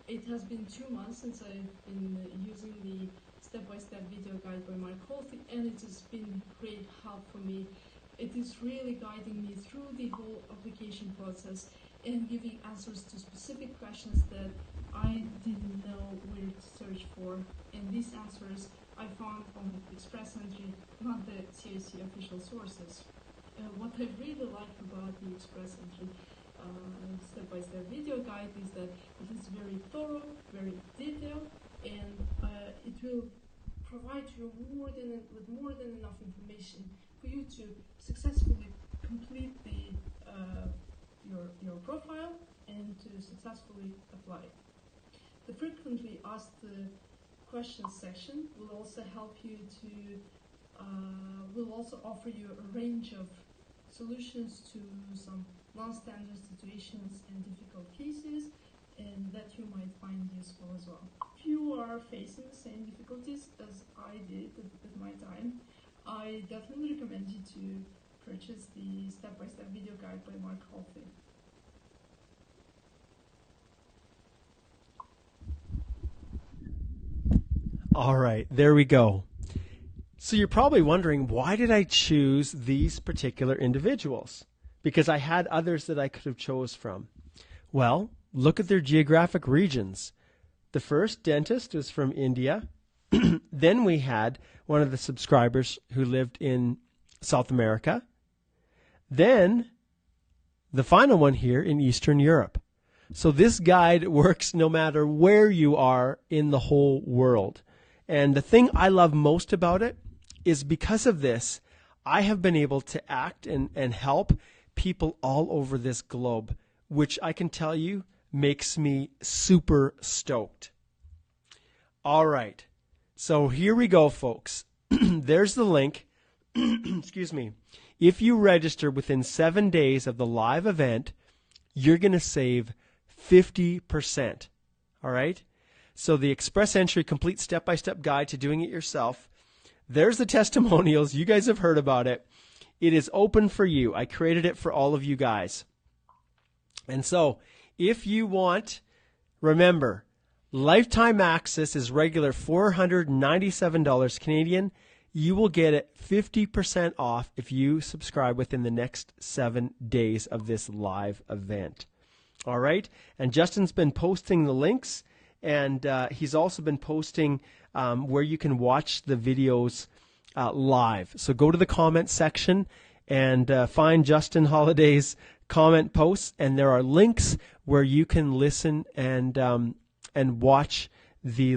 It has been 2 months since I've been using the step-by-step video guide by Mark Halsey, and it has been great help for me. It is really guiding me through the whole application process and giving answers to specific questions that I didn't know where to search for. And these answers I found on Express Entry, not the CIC official sources. What I really like about the Express Entry step-by-step video guide is that it is very thorough, very detailed, and it will provide you with more than enough information for you to successfully complete your profile and to successfully apply. The frequently asked questions section will also help you will also offer you a range of solutions to some non-standard situations and difficult cases, and that you might find useful as well. If you are facing the same difficulties as I did at my time, I definitely recommend you to purchase the step-by-step video guide by Mark Halsey. All right, there we go. So you're probably wondering, why did I choose these particular individuals? Because I had others that I could have chose from. Well, look at their geographic regions. The first dentist was from India. Then we had one of the subscribers who lived in South America. Then the final one here in Eastern Europe. So this guide works no matter where you are in the whole world. And the thing I love most about it is because of this, I have been able to act and help people all over this globe, which I can tell you makes me super stoked. All right. So here we go, folks. There's the link. Excuse me. If you register within 7 days of the live event, you're going to save 50%. All right? So the Express Entry Complete Step-by-Step Guide to Doing It Yourself. There's the testimonials. You guys have heard about it. It is open for you. I created it for all of you guys. And so if you want, remember, lifetime access is regular $497 Canadian. You will get it 50% off if you subscribe within the next 7 days of this live event. All right? And Justin's been posting the links, and he's also been posting where you can watch the videos live. So go to the comment section and find Justin Holiday's comment posts, and there are links where you can listen and watch the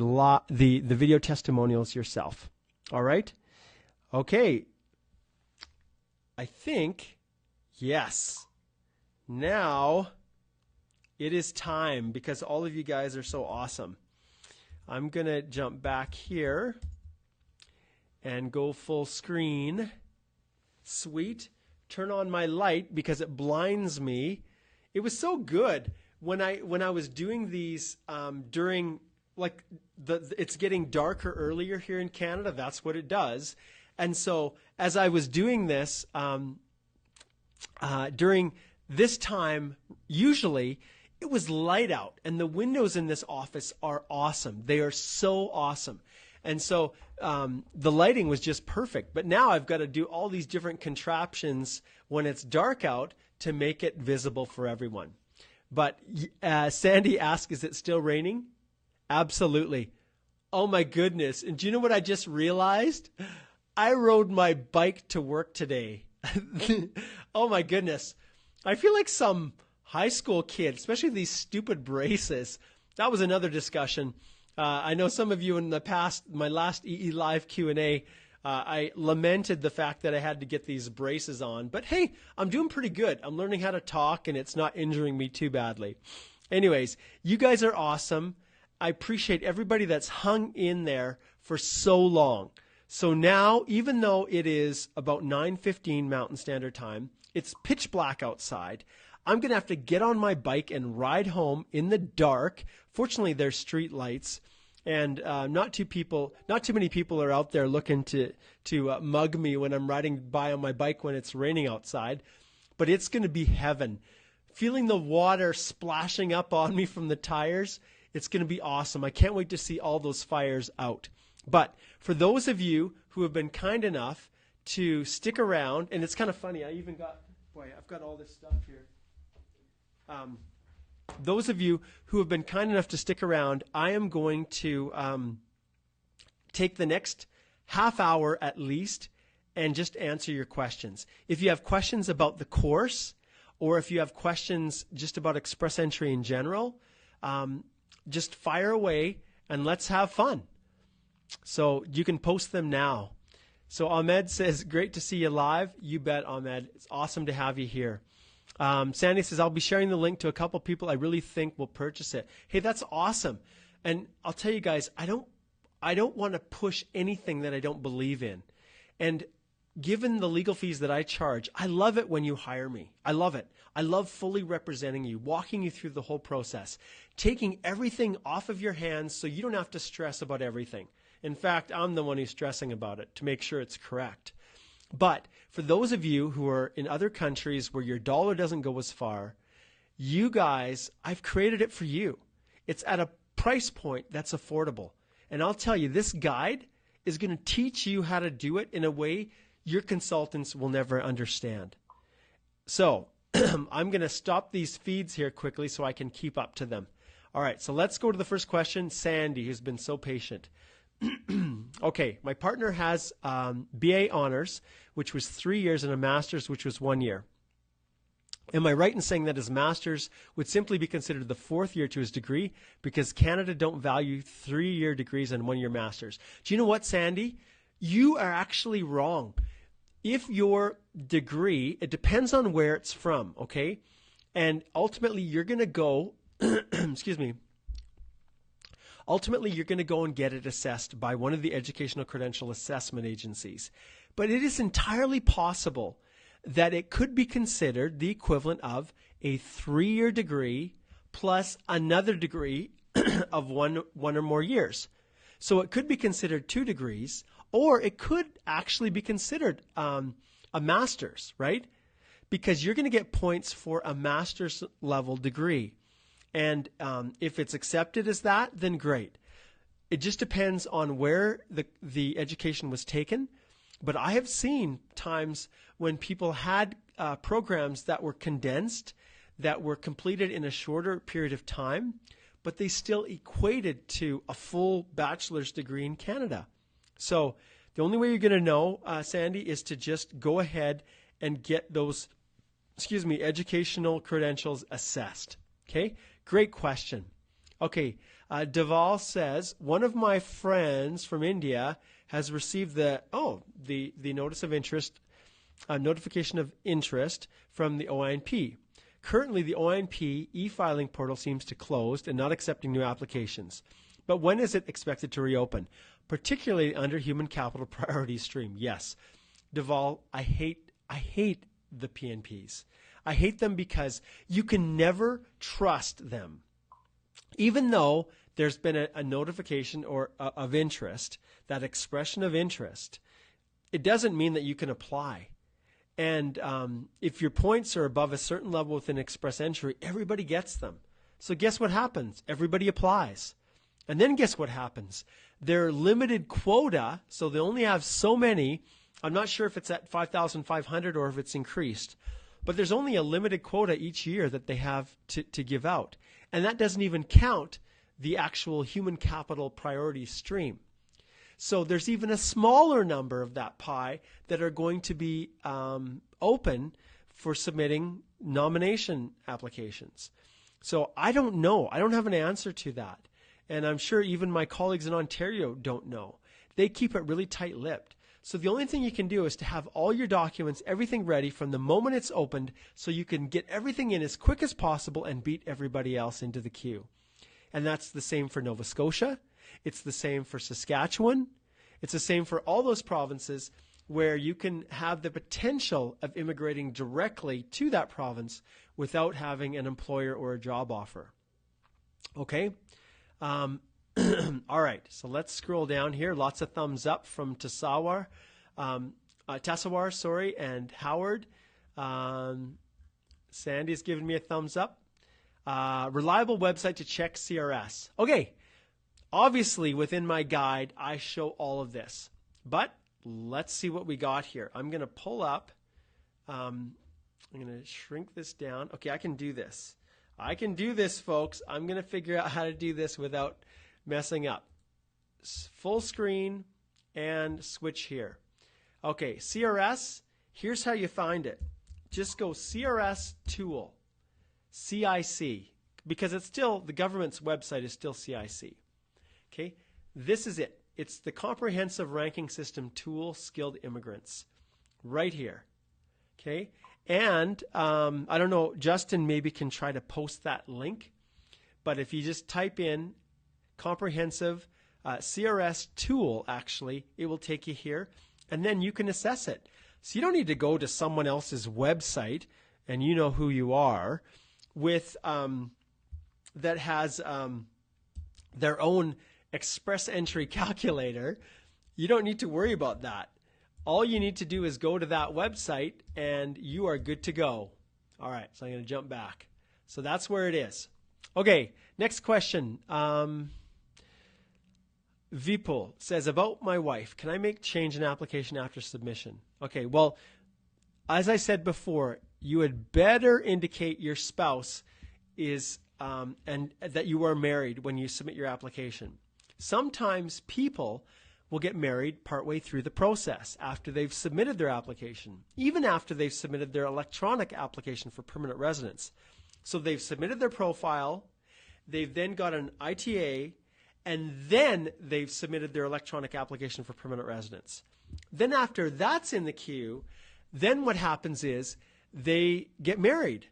video testimonials yourself. All right? Okay. I think, yes. Now it is time, because all of you guys are so awesome. I'm going to jump back here and go full screen. Sweet. Turn on my light because it blinds me. It was so good when I was doing these during, like, it's getting darker earlier here in Canada. That's what it does. And so as I was doing this during this time, usually it was light out, and the windows in this office are awesome. They are so awesome. And so the lighting was just perfect. But now I've got to do all these different contraptions when it's dark out to make it visible for everyone. But Sandy asked, is it still raining? Absolutely. Oh my goodness. And do you know what I just realized? I rode my bike to work today. Oh my goodness. I feel like some high school kid, especially these stupid braces. That was another discussion. I know some of you in the past, my last EE Live Q&A, I lamented the fact that I had to get these braces on. But hey, I'm doing pretty good. I'm learning how to talk and it's not injuring me too badly. Anyways, you guys are awesome. I appreciate everybody that's hung in there for so long. So now, even though it is about 9:15 Mountain Standard Time, it's pitch black outside. I'm going to have to get on my bike and ride home in the dark. Fortunately, there's street lights, and not too many people are out there looking to mug me when I'm riding by on my bike when it's raining outside. But it's going to be heaven. Feeling the water splashing up on me from the tires, it's going to be awesome. I can't wait to see all those fires out. But for those of you who have been kind enough to stick around, and it's kind of funny, I've got all this stuff here. Those of you who have been kind enough to stick around, I am going to take the next half hour at least and just answer your questions. If you have questions about the course, or if you have questions just about Express Entry in general, just fire away and let's have fun. So you can post them now. So Ahmed says, great to see you live. You bet, Ahmed. It's awesome to have you here. Sandy says, I'll be sharing the link to a couple people I really think will purchase it. Hey, that's awesome. And I'll tell you guys, I don't want to push anything that I don't believe in. And given the legal fees that I charge, I love it when you hire me. I love it. I love fully representing you, walking you through the whole process, taking everything off of your hands so you don't have to stress about everything. In fact, I'm the one who's stressing about it to make sure it's correct. But for those of you who are in other countries where your dollar doesn't go as far, you guys, I've created it for you. It's at a price point that's affordable. And I'll tell you, this guide is going to teach you how to do it in a way your consultants will never understand. So I'm going to stop these feeds here quickly so I can keep up to them. All right, so let's go to the first question. Sandy, who's been so patient. Okay, my partner has BA honors, which was 3 years, and a master's, which was 1 year. Am I right in saying that his master's would simply be considered the fourth year to his degree because Canada don't value 3-year degrees and 1-year masters? Do you know what, Sandy? You are actually wrong. If your degree, it depends on where it's from, okay? And ultimately, you're going to go, excuse me, ultimately, you're going to go and get it assessed by one of the educational credential assessment agencies. But it is entirely possible that it could be considered the equivalent of a 3-year degree plus another degree of one or more years. So it could be considered 2 degrees, or it could actually be considered a master's, right? Because you're going to get points for a master's level degree. And if it's accepted as that, then great. It just depends on where the education was taken. But I have seen times when people had programs that were condensed, that were completed in a shorter period of time, but they still equated to a full bachelor's degree in Canada. So the only way you're going to know, Sandy, is to just go ahead and get those, educational credentials assessed. Okay? Great question. Okay, Deval says, one of my friends from India has received the notice of interest, notification of interest from the OINP. Currently, the OINP e-filing portal seems to closed and not accepting new applications. But when is it expected to reopen? Particularly under human capital priorities stream. Yes, Deval, I hate the PNPs. I hate them because you can never trust them. Even though there's been a notification of interest, that expression of interest, it doesn't mean that you can apply. And if your points are above a certain level within Express Entry, everybody gets them. So guess what happens? Everybody applies. And then guess what happens? Their limited quota, so they only have so many. I'm not sure if it's at 5,500 or if it's increased. But there's only a limited quota each year that they have to give out. And that doesn't even count the actual human capital priority stream. So there's even a smaller number of that pie that are going to be open for submitting nomination applications. So I don't know. I don't have an answer to that. And I'm sure even my colleagues in Ontario don't know. They keep it really tight-lipped. So the only thing you can do is to have all your documents, everything ready from the moment it's opened so you can get everything in as quick as possible and beat everybody else into the queue. And that's the same for Nova Scotia. It's the same for Saskatchewan. It's the same for all those provinces where you can have the potential of immigrating directly to that province without having an employer or a job offer. Okay? All right, so let's scroll down here. Lots of thumbs up from Tassawar, and Howard. Sandy's giving me a thumbs up. Reliable website to check CRS. Okay, obviously within my guide, I show all of this. But let's see what we got here. I'm going to pull up. I'm going to shrink this down. Okay, I can do this. I can do this, folks. I'm going to figure out how to do this without messing up. Full screen and switch here. Okay, CRS, here's how you find it. Just go CRS tool, CIC, because it's still, the government's website is still CIC. Okay, this is it. It's the Comprehensive Ranking System Tool Skilled Immigrants, right here. Okay, and I don't know, Justin maybe can try to post that link, but if you just type in Comprehensive CRS tool, actually, it will take you here, and then you can assess it. So you don't need to go to someone else's website, and you know who you are, with that has their own express entry calculator. You don't need to worry about that. All you need to do is go to that website, and you are good to go. All right, so I'm going to jump back. So that's where it is. Okay, next question. Vipul says, about my wife, can I make change in application after submission? Okay, well, as I said before, you had better indicate your spouse is and that you are married when you submit your application. Sometimes people will get married partway through the process after they've submitted their application, even after they've submitted their electronic application for permanent residence. So they've submitted their profile, they've then got an ITA, and then they've submitted their electronic application for permanent residence. Then after that's in the queue, then what happens is they get married.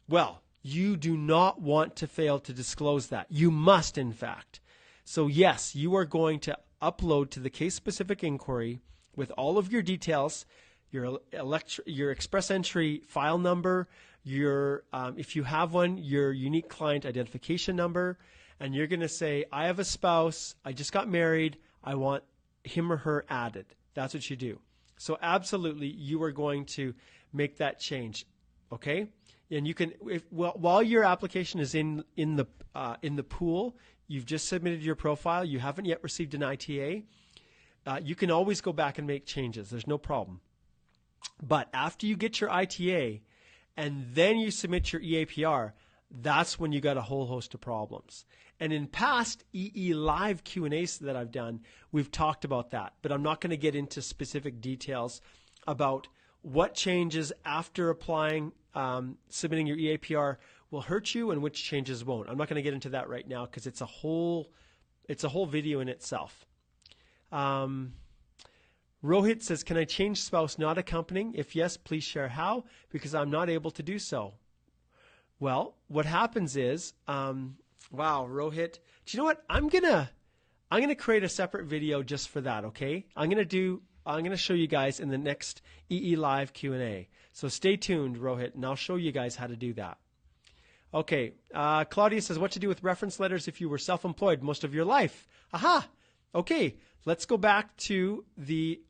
Well, you do not want to fail to disclose that. You must, in fact. So yes, you are going to upload to the case-specific inquiry with all of your details, your express entry file number, your if you have one, your unique client identification number, and you're going to say, I have a spouse, I just got married, I want him or her added. That's what you do. So absolutely, you are going to make that change, okay? And you can, while your application is in the pool, you've just submitted your profile, you haven't yet received an ITA, you can always go back and make changes. There's no problem. But after you get your ITA and then you submit your EAPR, that's when you got a whole host of problems. And in past EE Live Q&As that I've done, we've talked about that. But I'm not going to get into specific details about what changes after applying, submitting your EAPR will hurt you and which changes won't. I'm not going to get into that right now because it's a whole video in itself. Rohit says, can I change spouse not accompanying? If yes, please share how, because I'm not able to do so. Well, what happens is, wow, Rohit, do you know what? I'm gonna create a separate video just for that, okay? I'm gonna show you guys in the next EE Live Q&A. So stay tuned, Rohit, and I'll show you guys how to do that. Okay, Claudia says, what to do with reference letters if you were self-employed most of your life? Aha! Okay, let's go back to the,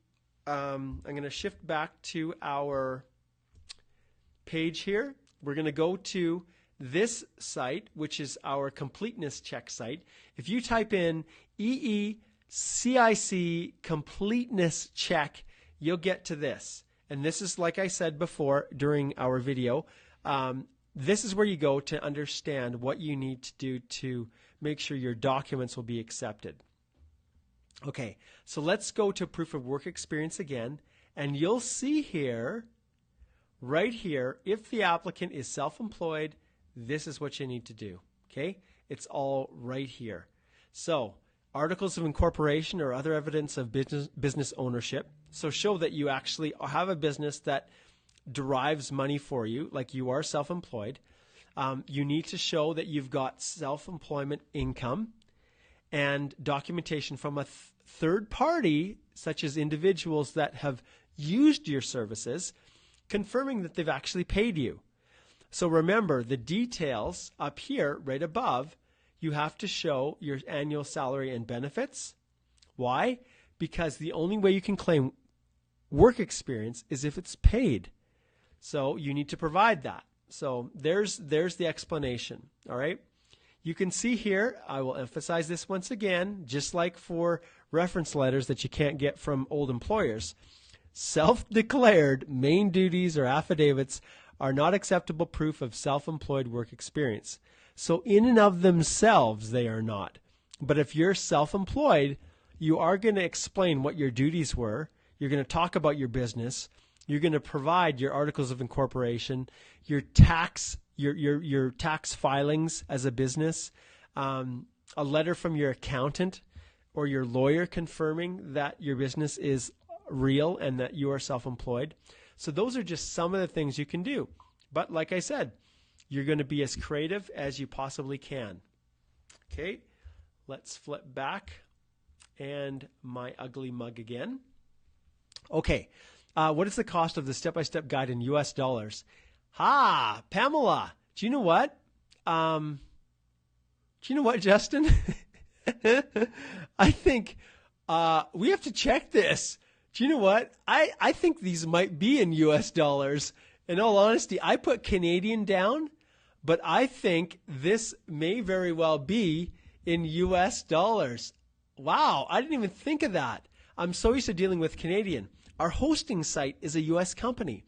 I'm going to shift back to our page here. We're going to go to this site, which is our completeness check site. If you type in EECIC completeness check, you'll get to this. And this is, like I said before during our video, this is where you go to understand what you need to do to make sure your documents will be accepted. Okay, so let's go to proof of work experience again, and you'll see here, right here, if the applicant is self-employed, this is what you need to do. Okay, it's all right here. So articles of incorporation or other evidence of business ownership. So show that you actually have a business that derives money for you, like you are self-employed. You need to show that you've got self-employment income and documentation from a third party, such as individuals that have used your services, confirming that they've actually paid you. So remember, the details up here, right above, you have to show your annual salary and benefits. Why? Because the only way you can claim work experience is if it's paid. So you need to provide that. So there's the explanation, all right? You can see here, I will emphasize this once again, just like for reference letters that you can't get from old employers. Self-declared main duties or affidavits are not acceptable proof of self-employed work experience. So in and of themselves, they are not. But if you're self-employed, you are going to explain what your duties were. You're going to talk about your business. You're going to provide your articles of incorporation, your tax filings as a business, a letter from your accountant or your lawyer confirming that your business is real and that you are self-employed. So those are just some of the things you can do. But like I said, you're going to be as creative as you possibly can. Okay, let's flip back and my ugly mug again. Okay, what is the cost of the step-by-step guide in US dollars? Pamela, do you know what? Justin? I think we have to check this. Do you know what? I think these might be in US dollars. In all honesty, I put Canadian down, but I think this may very well be in US dollars. Wow, I didn't even think of that. I'm so used to dealing with Canadian. Our hosting site is a US company,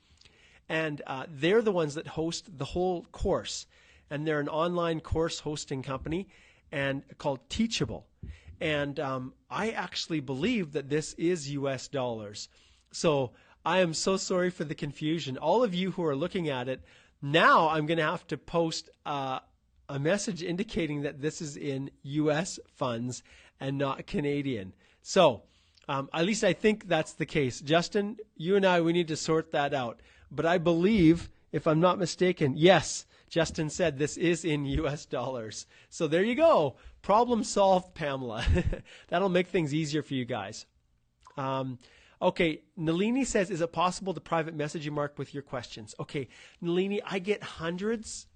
and they're the ones that host the whole course. And they're an online course hosting company and called Teachable. And I actually believe that this is US dollars. So I am so sorry for the confusion. All of you who are looking at it, now I'm going to have to post a message indicating that this is in US funds and not Canadian. So at least I think that's the case. Justin, you and I, we need to sort that out. But I believe, if I'm not mistaken, yes, Justin said this is in US dollars. So there you go. Problem solved, Pamela. That'll make things easier for you guys. Okay, Nalini says, is it possible to private message you, Mark, with your questions? Okay, Nalini, I get hundreds,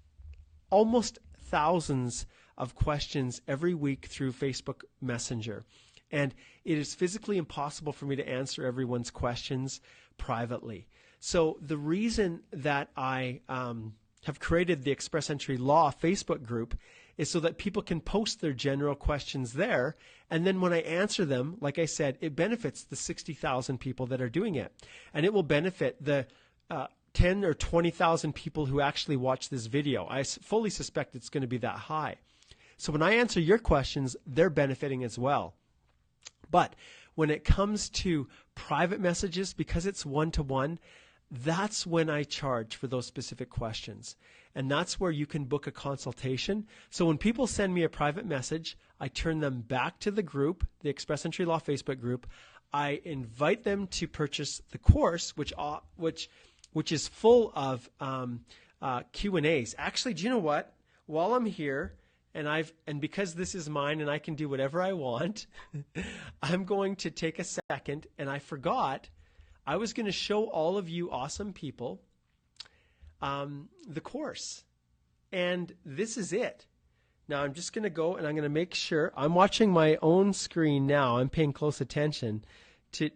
almost thousands of questions every week through Facebook Messenger. And it is physically impossible for me to answer everyone's questions privately. So the reason that I have created the Express Entry Law Facebook group is so that people can post their general questions there. And then when I answer them, like I said, it benefits the 60,000 people that are doing it. And it will benefit the 10 or 20,000 people who actually watch this video. I fully suspect it's going to be that high. So when I answer your questions, they're benefiting as well. But when it comes to private messages, because it's one-to-one, that's when I charge for those specific questions. And that's where you can book a consultation. So when people send me a private message, I turn them back to the group, the Express Entry Law Facebook group. I invite them to purchase the course, which is full of Q&As. Actually, do you know what? While I'm here, and because this is mine and I can do whatever I want, I'm going to take a second, and I forgot, I was going to show all of you awesome people the course. And this is it. Now I'm just going to go and I'm going to make sure, I'm watching my own screen now, I'm paying close attention to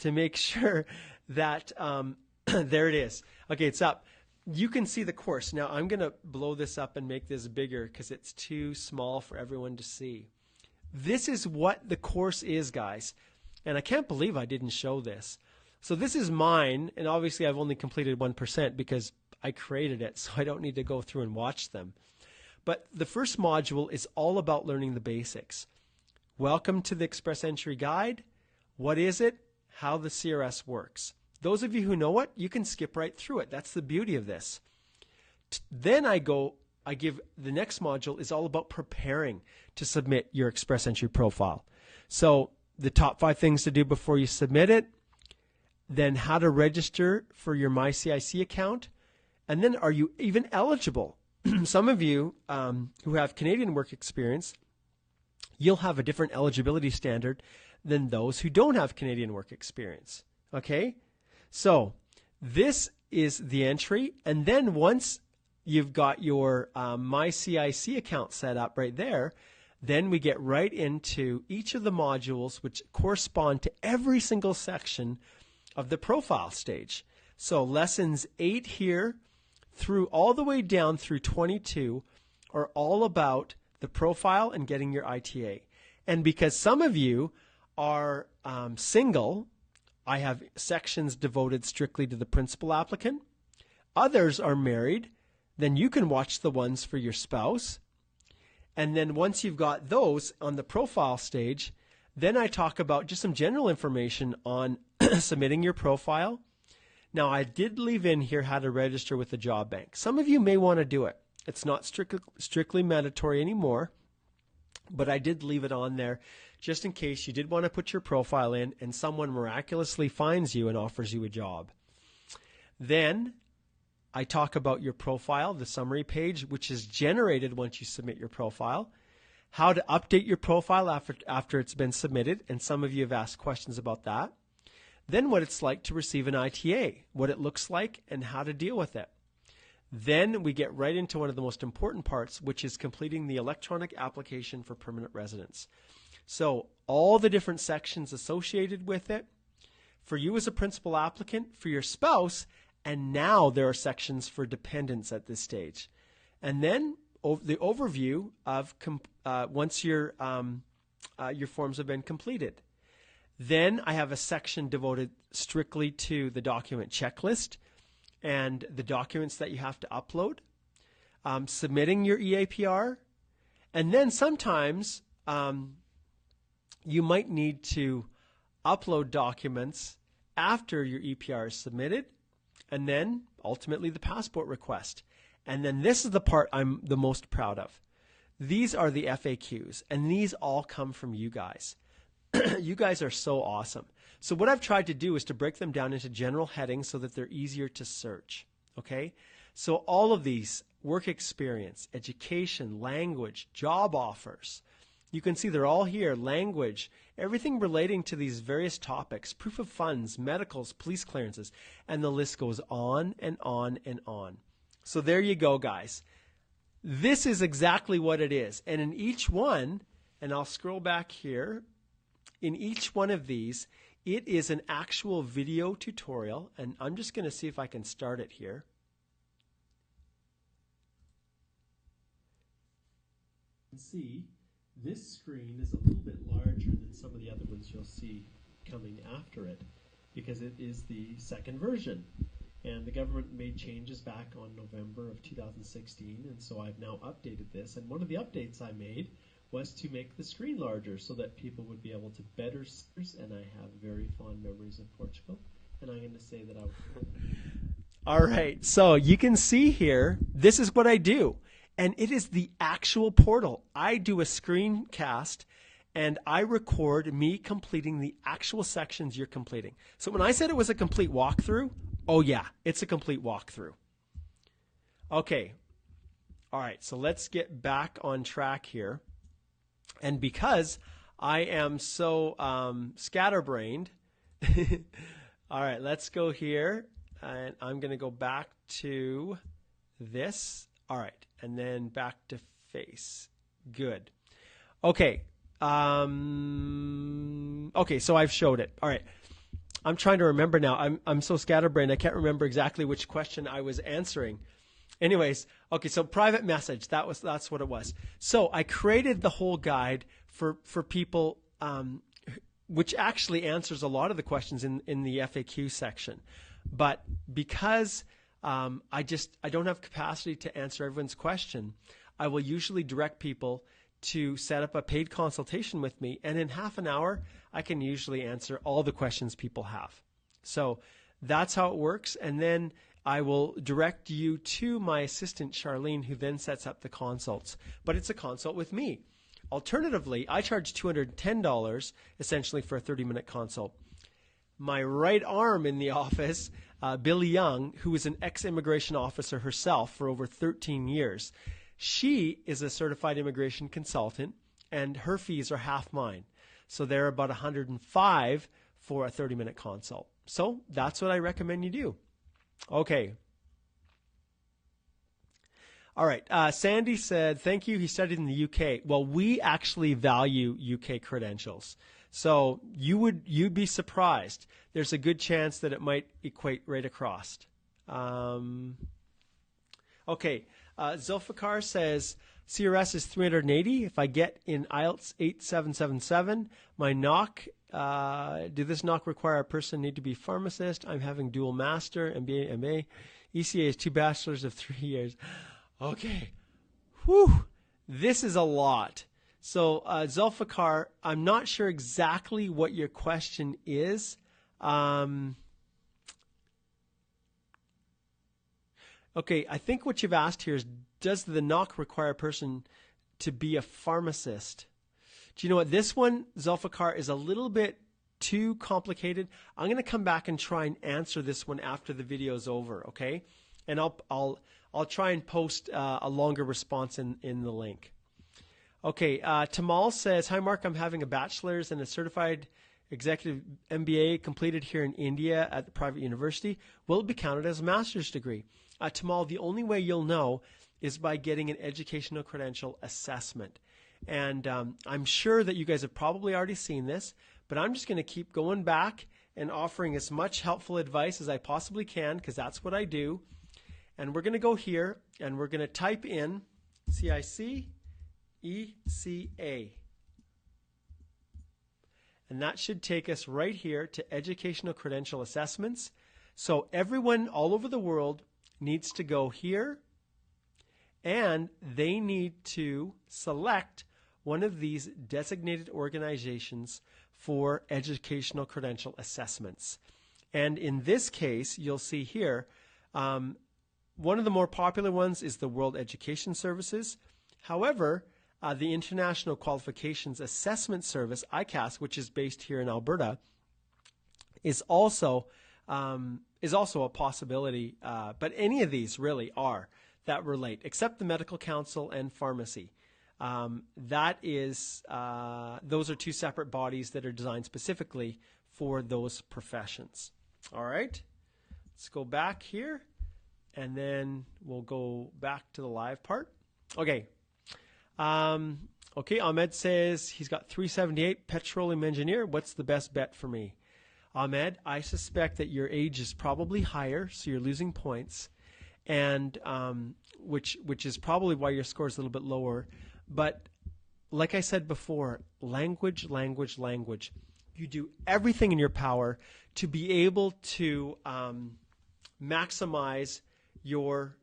make sure that, there it is. Okay, it's up. You can see the course. Now I'm going to blow this up and make this bigger because it's too small for everyone to see. This is what the course is, guys. And I can't believe I didn't show this. So this is mine, and obviously I've only completed 1% because I created it, so I don't need to go through and watch them. But the first module is all about learning the basics. Welcome to the Express Entry Guide. What is it? How the CRS works. Those of you who know it, you can skip right through it. That's the beauty of this. Then I give the next module is all about preparing to submit your Express Entry profile. So the top 5 things to do before you submit it, then how to register for your MyCIC account, and then are you even eligible? Some of you who have Canadian work experience, you'll have a different eligibility standard than those who don't have Canadian work experience. Okay? So this is the entry, and then once you've got your MyCIC account set up right there, then we get right into each of the modules which correspond to every single section of the profile stage. So lessons 8 here through all the way down through 22 are all about the profile and getting your ITA. And because some of you are single, I have sections devoted strictly to the principal applicant. Others are married, then you can watch the ones for your spouse. And then once you've got those on the profile stage, then I talk about just some general information on submitting your profile. Now, I did leave in here how to register with the job bank. Some of you may want to do it. It's not strictly mandatory anymore, but I did leave it on there just in case you did want to put your profile in and someone miraculously finds you and offers you a job. Then I talk about your profile, the summary page, which is generated once you submit your profile, how to update your profile after it's been submitted, and some of you have asked questions about that. Then what it's like to receive an ITA, what it looks like, and how to deal with it. Then we get right into one of the most important parts, which is completing the electronic application for permanent residence. So all the different sections associated with it, for you as a principal applicant, for your spouse, and now there are sections for dependents at this stage. And then the overview of once your forms have been completed. Then I have a section devoted strictly to the document checklist and the documents that you have to upload, submitting your EAPR, and then sometimes you might need to upload documents after your EPR is submitted, and then ultimately the passport request. And then this is the part I'm the most proud of. These are the FAQs, and these all come from you guys. You guys are so awesome. So what I've tried to do is to break them down into general headings so that they're easier to search. Okay? So all of these, work experience, education, language, job offers, you can see they're all here, language, everything relating to these various topics, proof of funds, medicals, police clearances, and the list goes on and on and on. So there you go, guys. This is exactly what it is. And in each one, and I'll scroll back here, in each one of these, it is an actual video tutorial, and I'm just going to see if I can start it here. See, this screen is a little bit larger than some of the other ones you'll see coming after it because it is the second version. And the government made changes back on November of 2016, and so I've now updated this. And one of the updates I made was to make the screen larger so that people would be able to better search, and I have very fond memories of Portugal, and I'm going to say that I would. All right, so you can see here, this is what I do, and it is the actual portal. I do a screencast, and I record me completing the actual sections you're completing. So when I said it was a complete walkthrough, oh yeah, it's a complete walkthrough. Okay, all right, so let's get back on track here. And because I am so scatterbrained, all right, let's go here, and I'm going to go back to this. All right, and then back to face. Good. Okay. Okay, so I've showed it. All right. I'm trying to remember now. I'm so scatterbrained, I can't remember exactly which question I was answering. Anyways, okay, so private message, that's what it was. So I created the whole guide for people, which actually answers a lot of the questions in the FAQ section. But because I don't have capacity to answer everyone's question, I will usually direct people to set up a paid consultation with me, and in half an hour, I can usually answer all the questions people have. So that's how it works, and then I will direct you to my assistant, Charlene, who then sets up the consults. But it's a consult with me. Alternatively, I charge $210 essentially for a 30-minute consult. My right arm in the office, Billy Young, who is an ex-immigration officer herself for over 13 years, she is a certified immigration consultant, and her fees are half mine. So they're about $105 for a 30-minute consult. So that's what I recommend you do. Okay. All right. Sandy said, thank you. He studied in the UK. Well, we actually value UK credentials. So you'd be surprised. There's a good chance that it might equate right across. Okay. Zulfikar says, CRS is 380. If I get in IELTS 8777, my NOC, do this NOC require a person need to be pharmacist? I'm having dual master, MBA, MA. ECA is 2 bachelors of 3 years. Okay. Whew. This is a lot. So, Zulfikar, I'm not sure exactly what your question is. Okay, I think what you've asked here is, does the NOC require a person to be a pharmacist? Do you know what? This one, Zulfikar, is a little bit too complicated. I'm going to come back and try and answer this one after the video is over, okay? And I'll try and post a longer response in the link. Okay, Tamal says, hi Mark, I'm having a bachelor's and a certified executive MBA completed here in India at the private university. Will it be counted as a master's degree? Tamal, the only way you'll know is by getting an educational credential assessment. And I'm sure that you guys have probably already seen this, but I'm just going to keep going back and offering as much helpful advice as I possibly can, because that's what I do. And we're going to go here and we're going to type in CIC ECA. And that should take us right here to Educational Credential Assessments. So everyone all over the world needs to go here, and they need to select one of these designated organizations for educational credential assessments. And in this case, you'll see here, one of the more popular ones is the World Education Services. However, the International Qualifications Assessment Service, ICAS, which is based here in Alberta, is also a possibility, but any of these really are that relate, except the Medical Council and Pharmacy. Those are 2 separate bodies that are designed specifically for those professions. All right, let's go back here, and then we'll go back to the live part. Okay. Okay, Ahmed says he's got 378, petroleum engineer. What's the best bet for me? Ahmed, I suspect that your age is probably higher, so you're losing points, and which is probably why your score is a little bit lower. But like I said before, language. You do everything in your power to be able to maximize your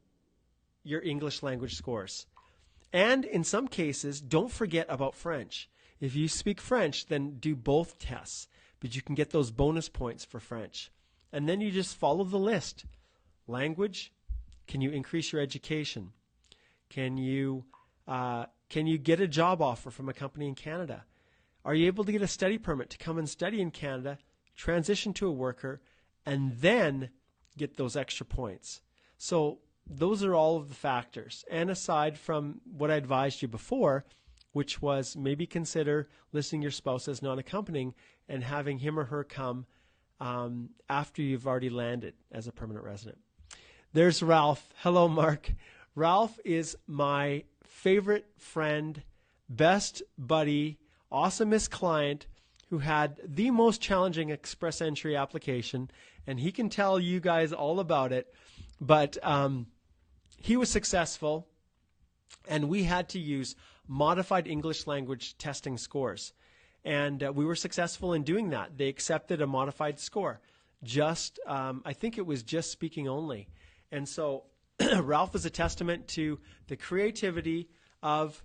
English language scores. And in some cases, don't forget about French. If you speak French, then do both tests, but you can get those bonus points for French. And then you just follow the list. Language, can you increase your education? Can you get a job offer from a company in Canada? Are you able to get a study permit to come and study in Canada, transition to a worker, and then get those extra points? So those are all of the factors. And aside from what I advised you before, which was maybe consider listing your spouse as non-accompanying and having him or her come after you've already landed as a permanent resident. There's Ralph. Hello, Mark. Ralph is my favorite friend, best buddy, awesomest client who had the most challenging express entry application, and he can tell you guys all about it. But he was successful, and we had to use modified English language testing scores. And we were successful in doing that. They accepted a modified score. I think it was just speaking only. And so Ralph is a testament to the creativity of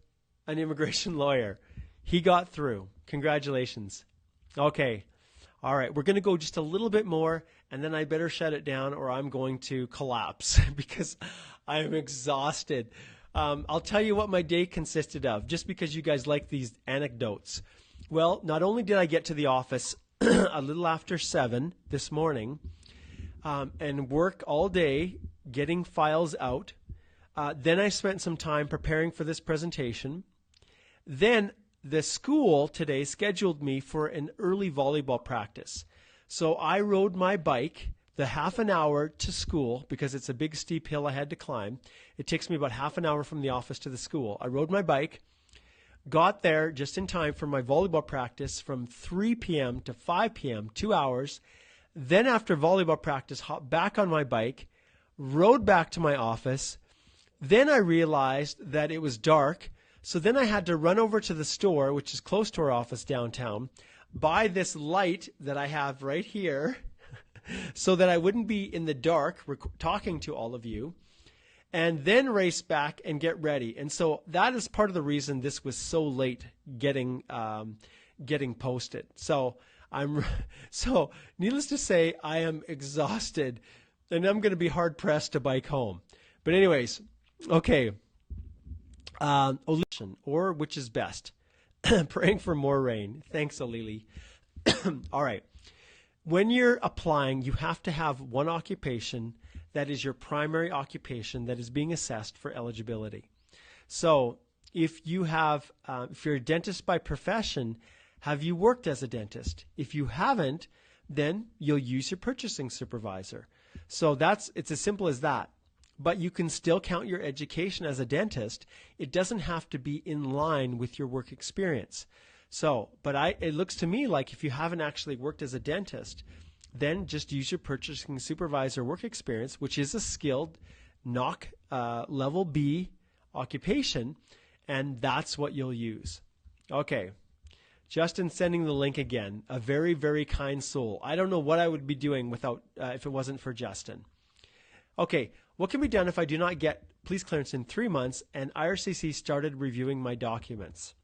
an immigration lawyer. He got through. Congratulations. Okay. All right. We're going to go just a little bit more, and then I better shut it down or I'm going to collapse because I am exhausted. I'll tell you what my day consisted of, just because you guys like these anecdotes. Well, not only did I get to the office a little after 7 this morning and work all day getting files out, then I spent some time preparing for this presentation. Then the school today scheduled me for an early volleyball practice. So I rode my bike the half an hour to school because it's a big steep hill I had to climb. It takes me about half an hour from the office to the school. I rode my bike, got there just in time for my volleyball practice from 3 p.m. to 5 p.m., 2 hours. Then after volleyball practice, hopped back on my bike, rode back to my office. Then I realized that it was dark. So then I had to run over to the store, which is close to our office downtown, buy this light that I have right here so that I wouldn't be in the dark talking to all of you, and then race back and get ready. And so that is part of the reason this was so late getting posted. So needless to say, I am exhausted, and I'm going to be hard pressed to bike home. But anyways, okay. Or which is best? Praying for more rain. Thanks, Olili. All right. When you're applying, you have to have one occupation that is your primary occupation that is being assessed for eligibility. So if you're a dentist by profession, have you worked as a dentist? If you haven't, then you'll use your purchasing supervisor. So it's as simple as that. But you can still count your education as a dentist. It doesn't have to be in line with your work experience. It looks to me like if you haven't actually worked as a dentist, then just use your purchasing supervisor work experience, which is a skilled NOC level B occupation, and that's what you'll use. Okay. Justin sending the link again. A very, very kind soul. I don't know what I would be doing if it wasn't for Justin. Okay. What can be done if I do not get police clearance in 3 months and IRCC started reviewing my documents?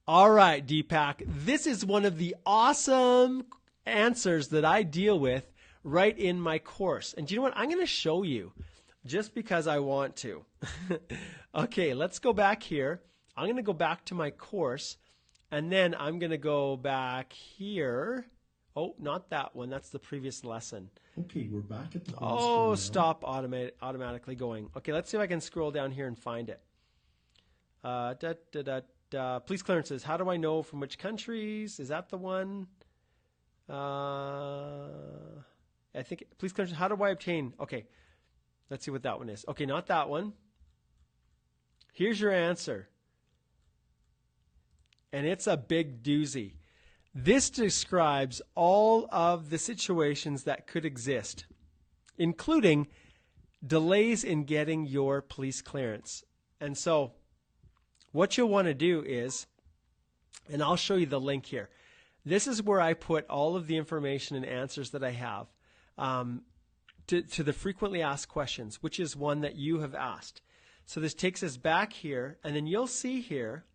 All right, Deepak, this is one of the awesome answers that I deal with right in my course. And do you know what? I'm going to show you just because I want to. Okay, let's go back here. I'm going to go back to my course, and then I'm going to go back here. Oh, not that one. That's the previous lesson. Okay, we're back at the home Oh, screen now. stop automatically going. Okay, let's see if I can scroll down here and find it. Police clearances. How do I know from which countries? Is that the one? I think police clearances. How do I obtain? Okay, let's see what that one is. Okay, not that one. Here's your answer. And it's a big doozy. This describes all of the situations that could exist, including delays in getting your police clearance. And so what you'll want to do is, and I'll show you the link here. This is where I put all of the information and answers that I have to the frequently asked questions, which is one that you have asked. So this takes us back here, and then you'll see here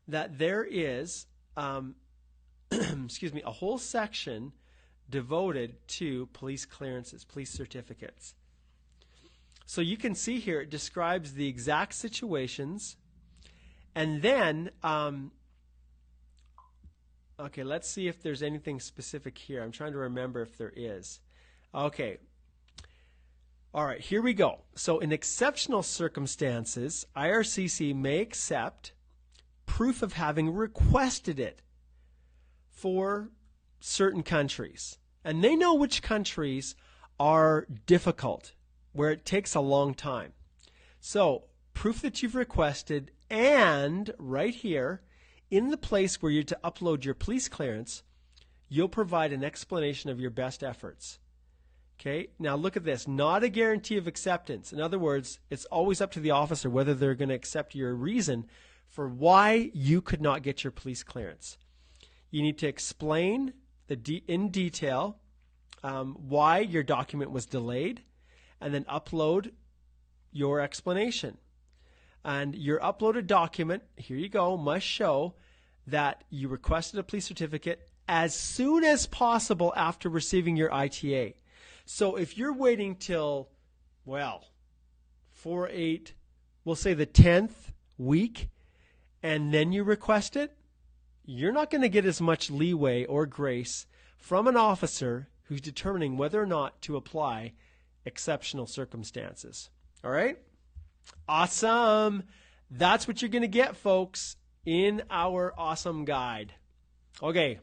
that there is a whole section devoted to police clearances, police certificates. So you can see here it describes the exact situations, and then okay, let's see if there's anything specific here. I'm trying to remember if there is. Okay. All right, here we go. So in exceptional circumstances, IRCC may accept proof of having requested it for certain countries. And they know which countries are difficult, where it takes a long time. So proof that you've requested, and right here, in the place where you're to upload your police clearance, you'll provide an explanation of your best efforts. Okay, now look at this. Not a guarantee of acceptance. In other words, it's always up to the officer whether they're going to accept your reason for why you could not get your police clearance. You need to explain in detail why your document was delayed, and then upload your explanation. And your uploaded document, here you go, must show that you requested a police certificate as soon as possible after receiving your ITA. So if you're waiting till, well, 4/8, we'll say the 10th week, and then you request it, you're not going to get as much leeway or grace from an officer who's determining whether or not to apply exceptional circumstances. All right? Awesome. That's what you're going to get, folks, in our awesome guide. Okay.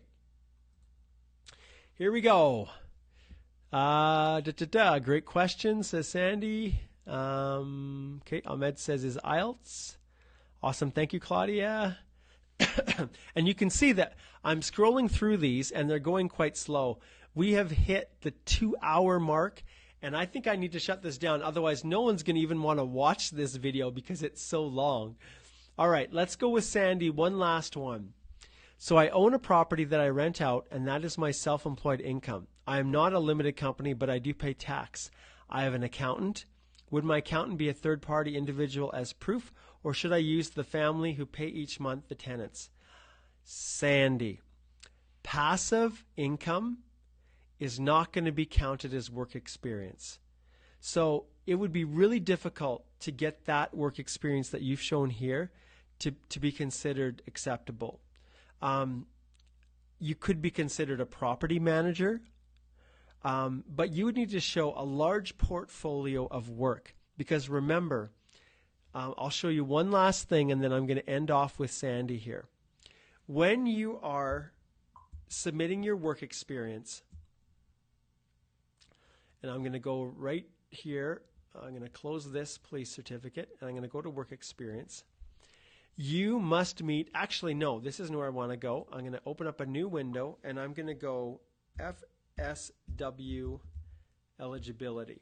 Here we go. Great question, says Sandy. Okay, Ahmed says, is IELTS? Awesome. Thank you, Claudia. And you can see that I'm scrolling through these, and they're going quite slow. We have hit the 2-hour mark, and I think I need to shut this down. Otherwise, no one's going to even want to watch this video because it's so long. All right, let's go with Sandy. One last one. So I own a property that I rent out, and that is my self-employed income. I am not a limited company, but I do pay tax. I have an accountant. Would my accountant be a third-party individual as proof, or should I use the family who pay each month the tenants? Sandy, passive income is not going to be counted as work experience. So it would be really difficult to get that work experience that you've shown here to be considered acceptable. You could be considered a property manager, but you would need to show a large portfolio of work. Because remember, I'll show you one last thing, and then I'm going to end off with Sandy here. When you are submitting your work experience, and I'm going to go right here, I'm going to close this police certificate, and I'm going to go to work experience. You must meet, actually no, this isn't where I want to go. I'm going to open up a new window, and I'm going to go FSW eligibility.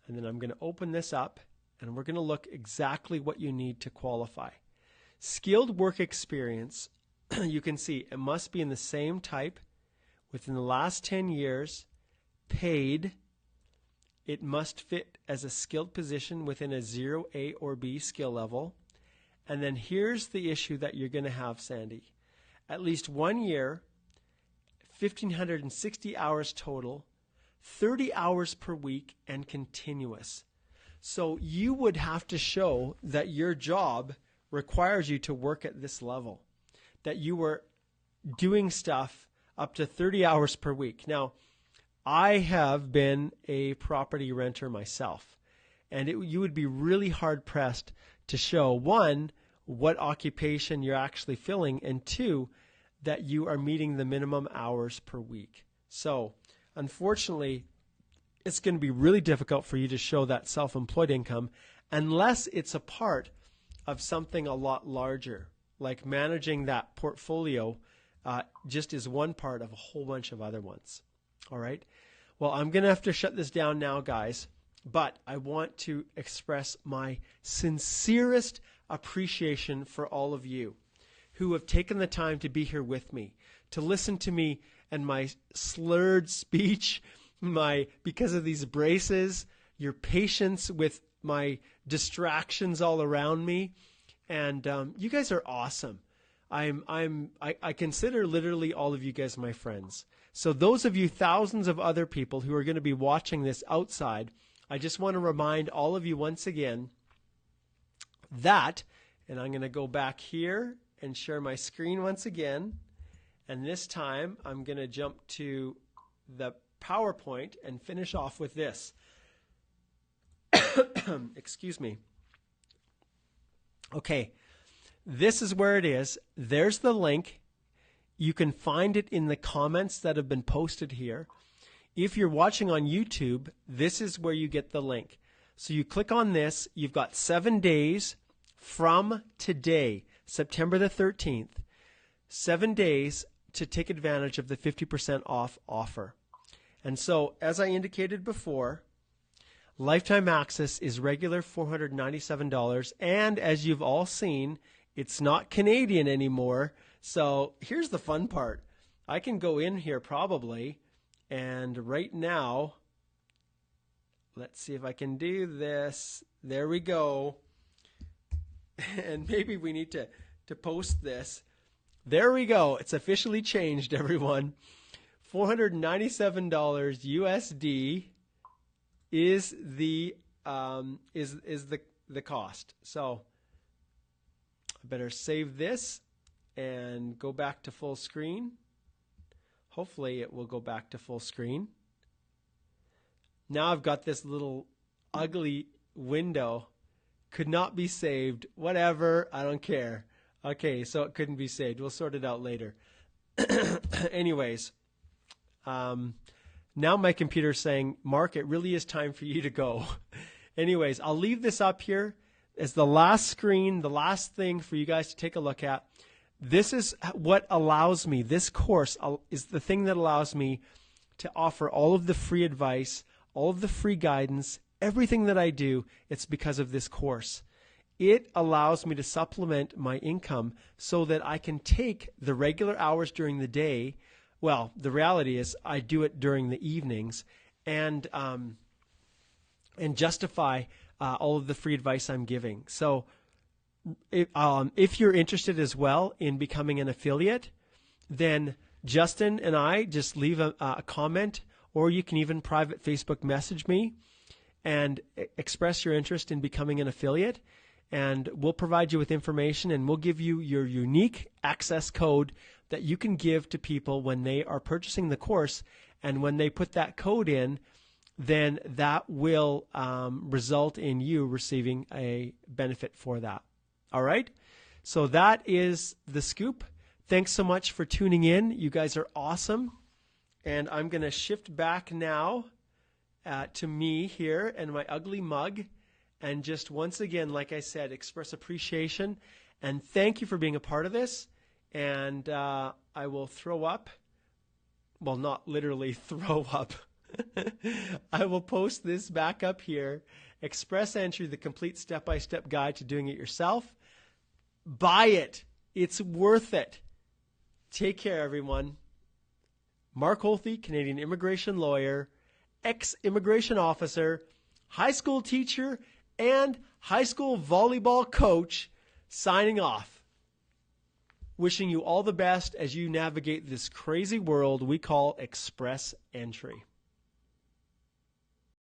And then I'm going to open this up, and we're going to look exactly what you need to qualify. Skilled work experience, you can see it must be in the same type within the last 10 years, paid. It must fit as a skilled position within a 0A or B skill level. And then here's the issue that you're going to have, Sandy. At least 1 year, 1,560 hours total, 30 hours per week, and continuous. So you would have to show that your job requires you to work at this level, that you were doing stuff up to 30 hours per week. Now, I have been a property renter myself, and you would be really hard-pressed to show, one, what occupation you're actually filling, and two, that you are meeting the minimum hours per week. So, unfortunately, it's going to be really difficult for you to show that self-employed income unless it's a part of something a lot larger, like managing that portfolio just is one part of a whole bunch of other ones. All right. Well, I'm going to have to shut this down now, guys, but I want to express my sincerest appreciation for all of you who have taken the time to be here with me, to listen to me and my slurred speech, because of these braces, your patience with my distractions all around me, and you guys are awesome. I consider literally all of you guys my friends. So those of you, thousands of other people who are going to be watching this outside, I just want to remind all of you once again that, and I'm going to go back here and share my screen once again, and this time I'm going to jump to the PowerPoint and finish off with this. Excuse me. Okay, this is where it is. There's the link. You can find it in the comments that have been posted here. If you're watching on YouTube, this is where you get the link. So you click on this. You've got 7 days from today, September the 13th, 7 days to take advantage of the 50% off offer. And so, as I indicated before, lifetime access is regular $497, and as you've all seen, it's not Canadian anymore. So here's the fun part. I can go in here probably, and right now let's see if I can do this. There we go. And maybe we need to post this. There we go. It's officially changed, everyone. $497 USD is the cost. So I better save this and go back to full screen. Hopefully it will go back to full screen. Now I've got this little ugly window. Could not be saved. Whatever. I don't care. Okay, so it couldn't be saved. We'll sort it out later. Anyways, now my computer's saying, Mark, it really is time for you to go. Anyways, I'll leave this up here as the last screen, the last thing for you guys to take a look at. This is what allows me, this course is the thing that allows me to offer all of the free advice, all of the free guidance, everything that I do. It's because of this course. It allows me to supplement my income so that I can take the regular hours during the day. Well, the reality is I do it during the evenings and justify all of the free advice I'm giving. So if you're interested as well in becoming an affiliate, then Justin and I just leave a comment, or you can even private Facebook message me and express your interest in becoming an affiliate. And we'll provide you with information, and we'll give you your unique access code that you can give to people when they are purchasing the course. And when they put that code in, then that will result in you receiving a benefit for that. All right? So that is the scoop. Thanks so much for tuning in. You guys are awesome. And I'm going to shift back now to me here and my ugly mug. And just once again, like I said, express appreciation and thank you for being a part of this. And I will throw up. Well, not literally throw up. I will post this back up here. Express Entry, the complete step-by-step guide to doing it yourself. Buy it. It's worth it. Take care, everyone. Mark Holthe, Canadian immigration lawyer, ex-immigration officer, high school teacher, and high school volleyball coach, signing off. Wishing you all the best as you navigate this crazy world we call Express Entry.